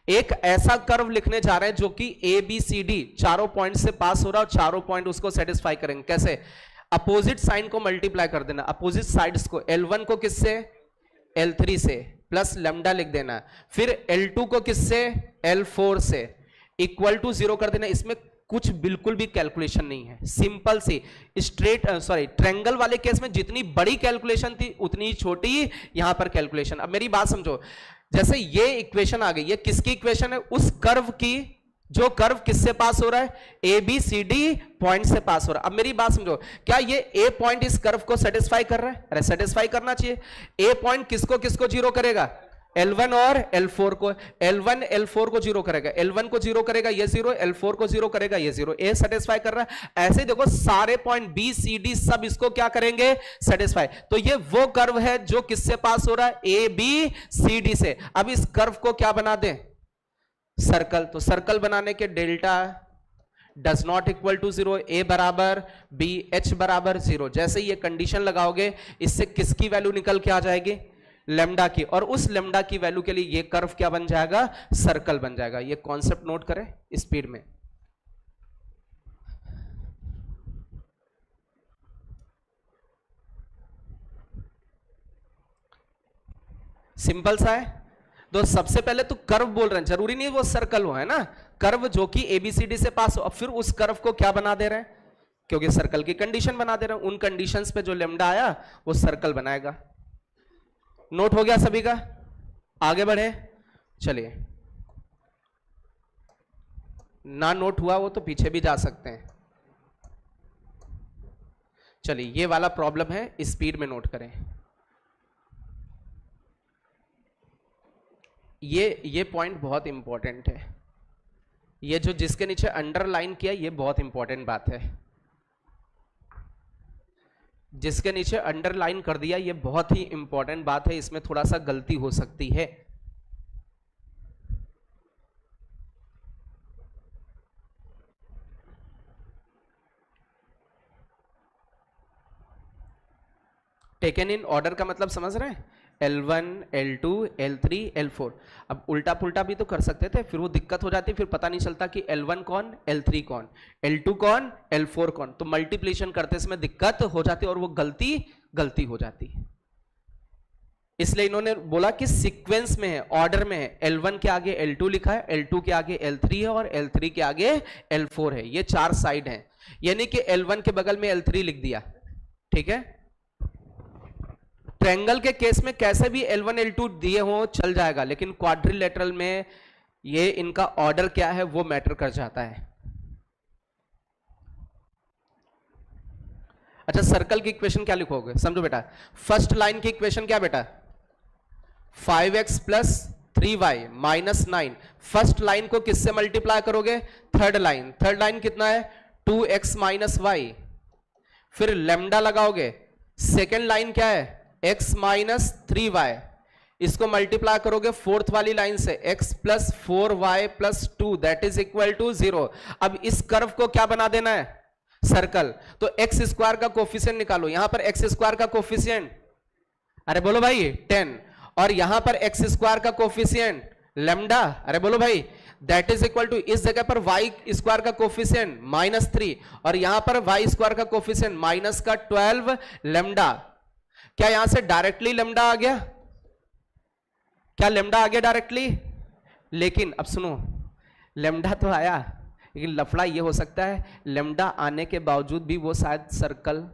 एक ऐसा कर्व लिखने जा रहे हैं जो कि ABCD चारों पॉइंट से पास हो रहा है और चारों पॉइंट उसको सेटिस्फाई करेंगे। कैसे? अपोजिट साइन को मल्टीप्लाई कर देना, अपोजिट साइड्स को, L1 को किससे? L3 से, प्लस लेमडा लिख देना, फिर L2 को किससे? L4 से, इक्वल टू 0 कर देना। इसमें कुछ बिल्कुल भी कैलकुलेशन नहीं है, सिंपल सी स्ट्रेट ट्रायंगल वाले केस में जितनी बड़ी कैलकुलेशन थी उतनी छोटी यहां पर कैलकुलेशन। अब मेरी बात समझो, जैसे ये इक्वेशन आ गई, ये किसकी इक्वेशन है? उस कर्व की जो कर्व किससे पास हो रहा है? ABCD पॉइंट से पास हो रहा है। अब मेरी बात समझो, क्या ये A पॉइंट इस कर्व को सेटिस्फाई कर रहा है? अरे सेटिस्फाई करना चाहिए। A पॉइंट किसको किसको जीरो करेगा? L1 और L4 को। L1 L4 को जीरो करेगा, L1 को जीरो करेगा, ये जीरो, L4 को जीरो करेगा, ये जीरो। A सेटिस्फाई कर रहा है। ऐसे देखो सारे पॉइंट B C D सब इसको क्या करेंगे? सेटिस्फाई। तो ये वो कर्व है जो किससे पास हो रहा है? ABCD से। अब इस कर्व को क्या बना दें? सर्कल। तो सर्कल बनाने के delta does not equal to 0, A बराबर B, H बराबर 0। जैसे ये कंडीशन लगाओगे, इससे किसकी वैल्यू निकल के आ जाएगी? लेमडा की। और उस लेमडा की वैल्यू के लिए ये कर्व क्या बन जाएगा? सर्कल बन जाएगा। ये कॉन्सेप्ट नोट करें स्पीड में। सिंपल सा है। तो सबसे पहले तो कर्व बोल रहे हैं, जरूरी नहीं वो सर्कल हो, है ना। कर्व जो कि ABCD से पास हो। अब फिर उस कर्व को क्या बना दे रहे हैं? क्योंकि सर्कल की कंडीशन बना दे रहे हैं, उन कंडीशंस पे जो लेमडा आया वो सर्कल बनाएगा। नोट हो गया सभी का? आगे बढ़े, चलिए। ना नोट हुआ वो तो पीछे भी जा सकते हैं। चलिए ये वाला प्रॉब्लम है, स्पीड में नोट करें। ये पॉइंट बहुत इंपॉर्टेंट है। ये जो जिसके नीचे अंडरलाइन किया ये बहुत इंपॉर्टेंट बात है। जिसके नीचे अंडरलाइन कर दिया ये बहुत ही इंपॉर्टेंट बात है, इसमें थोड़ा सा गलती हो सकती है। टेकन इन ऑर्डर का मतलब समझ रहे हैं, L1, L2, L3, L4। अब उल्टा पुल्टा भी तो कर सकते थे, फिर वो दिक्कत हो जाती, फिर पता नहीं चलता कि L1 कौन, L3 कौन, L2 कौन, L4 कौन, तो मल्टीप्लिकेशन करते समय दिक्कत हो जाती और वो गलती हो जाती। इसलिए इन्होंने बोला कि सीक्वेंस में है, ऑर्डर में है, L1 के आगे L2 लिखा है, L2 के आगे L3 है और L3 के आगे L4 है। ये 4 साइड हैं, यानी कि L1 के बगल में L3 लिख दिया, ठीक है। ट्रायंगल के केस में कैसे भी L1 L2 दिए हो चल जाएगा, लेकिन क्वाड्रिलेटरल में ये इनका ऑर्डर क्या है वो मैटर कर जाता है। अच्छा, सर्कल की इक्वेशन क्या लिखोगे, समझो बेटा। फर्स्ट लाइन की इक्वेशन क्या बेटा, 5x plus 3y minus 9। First line को किससे मल्टीप्लाई करोगे, थर्ड लाइन कितना है, 2x माइनस वाई, फिर लेमडा लगाओगे। सेकेंड लाइन क्या है, x माइनस 3y, इसको मल्टीप्लाई करोगे फोर्थ वाली लाइन से, x plus 4y plus 2 that is equal to 0। अब इस कर्व को क्या बना देना है, सर्कल। तो एक्स स्क्वायर का कोफिशिएंट निकालो, यहां पर एक्स स्क्वायर का कोफिशिएंट, अरे बोलो भाई 10, और यहां पर एक्स स्क्वायर का कोफिशिएंट लेमडा, अरे बोलो भाई, दैट इज इक्वल टू, इस जगह पर वाई स्क्वायर का कोफिशिएंट -3 और यहां पर वाई स्क्वायर का कोफिशिएंट माइनस का 12 लेमडा। क्या यहां से डायरेक्टली लेमडा आ गया, क्या लेमडा आ गया डायरेक्टली? लेकिन अब सुनो, लेमडा तो आया, लेकिन लफड़ा ये हो सकता है लेमडा आने के बावजूद भी वो शायद सर्कल,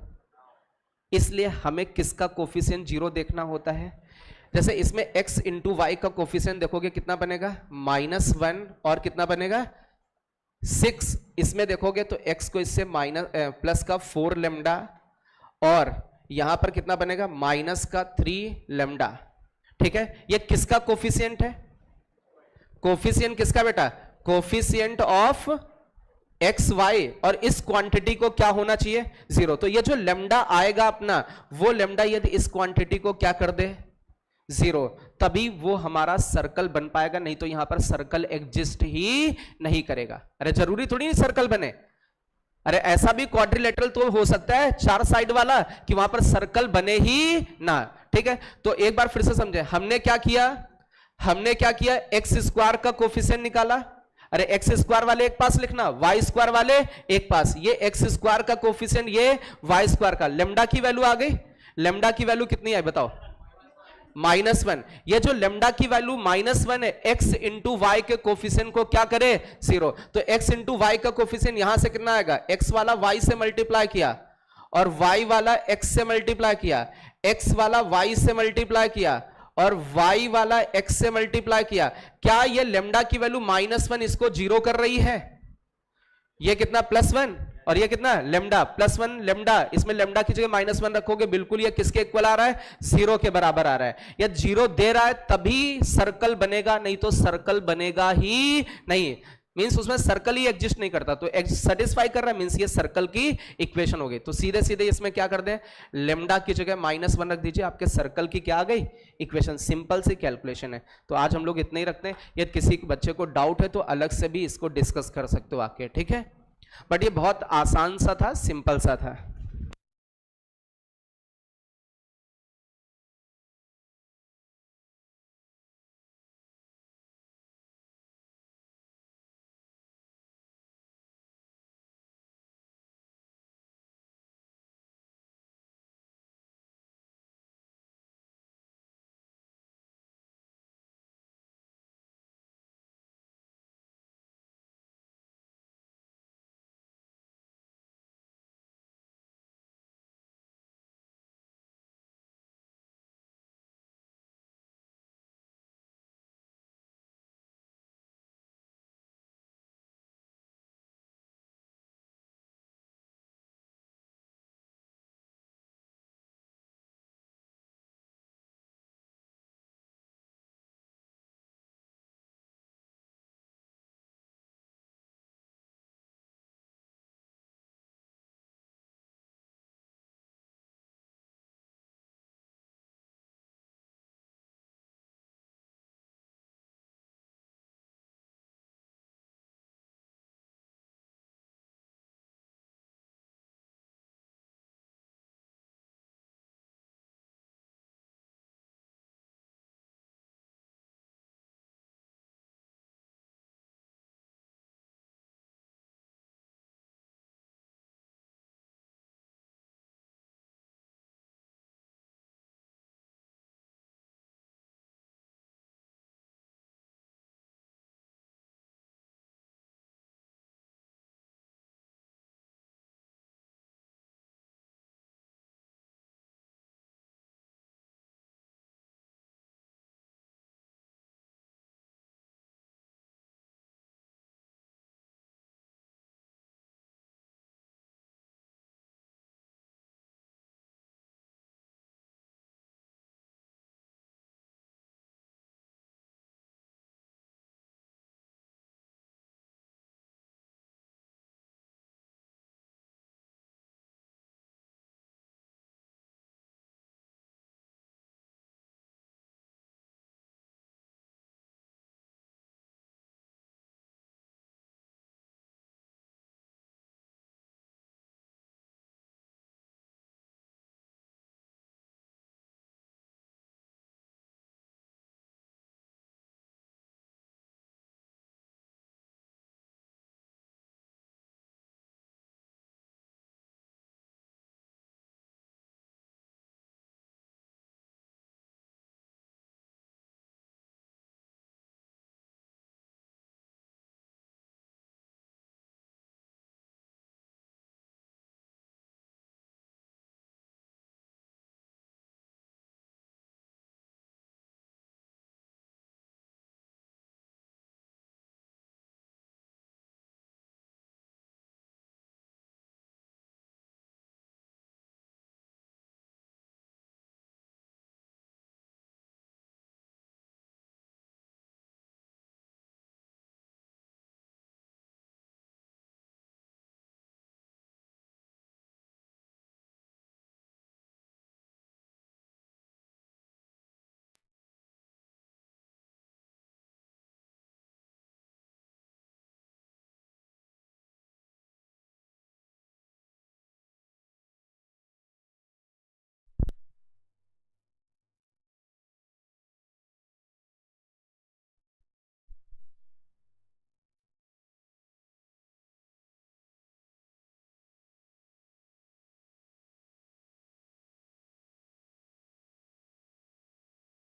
इसलिए हमें किसका कोफिशिएंट 0 देखना होता है। जैसे इसमें x इंटू वाई का कोफिशिएंट देखोगे कितना बनेगा, -1 और कितना बनेगा 6। इसमें देखोगे तो x को इससे प्लस का 4 लेमडा और यहां पर कितना बनेगा माइनस का 3 लेमडा, ठीक है। ये किसका कोफिशिएंट है, कोफिशिएंट किसका बेटा, कोफिशिएंट ऑफ एक्स वाई, और इस क्वांटिटी को क्या होना चाहिए 0। तो ये जो लेमडा आएगा अपना, वो लेमडा यदि इस क्वांटिटी को क्या कर दे 0, तभी वो हमारा सर्कल बन पाएगा, नहीं तो यहां पर सर्कल एग्जिस्ट ही नहीं करेगा। अरे जरूरी थोड़ी नहीं सर्कल बने, अरे ऐसा भी क्वाड्रिलेटरल तो हो सकता है 4 साइड वाला कि वहां पर सर्कल बने ही ना, ठीक है। तो एक बार फिर से समझे, हमने क्या किया, एक्स स्क्वायर का कोफिशिएंट निकाला, अरे एक्स स्क्वायर वाले एक पास लिखना, वाई स्क्वायर वाले एक पास, ये एक्स स्क्वायर का कोफिशिएंट, ये वाई स्क्वायर का, लेमडा की वैल्यू आ गई, लेमडा की वैल्यू कितनी है बताओ, -1। ये जो लेमडा की वैल्यू -1 है, x इंटू वाई के कोफिशिएंट को क्या करे 0, तो x इंटू वाई का कोफिशिएंट यहां से कितना आएगा, x वाला y से मल्टीप्लाई किया और y वाला x से मल्टीप्लाई किया, x वाला y से मल्टीप्लाई किया और y वाला x से मल्टीप्लाई किया। क्या ये लेमडा की वैल्यू -1 इसको 0 कर रही है, ये कितना +1 और ये कितना लेमडा +1 लेमडा, इसमें लेमडा की जगह -1 रखोगे, बिल्कुल ये किसके इक्वल आ रहा है, 0 के बराबर आ रहा है। या 0 दे रहा है तभी सर्कल बनेगा, नहीं तो सर्कल बनेगा ही नहीं, मींस उसमें सर्कल ही एग्जिस्ट नहीं करता। तो सेटिस्फाई कर रहा है मींस ये सर्कल की इक्वेशन हो गई। तो सीधे सीधे इसमें क्या कर दें, लेमडा की जगह -1 रख दीजिए, आपके सर्कल की क्या आ गई इक्वेशन, सिंपल सी कैलकुलेशन है। तो आज हम लोग इतने ही रखते हैं, यदि किसी बच्चे को डाउट है तो अलग से भी इसको डिस्कस कर सकते हो आके, ठीक है। बट ये बहुत आसान सा था, सिंपल सा था।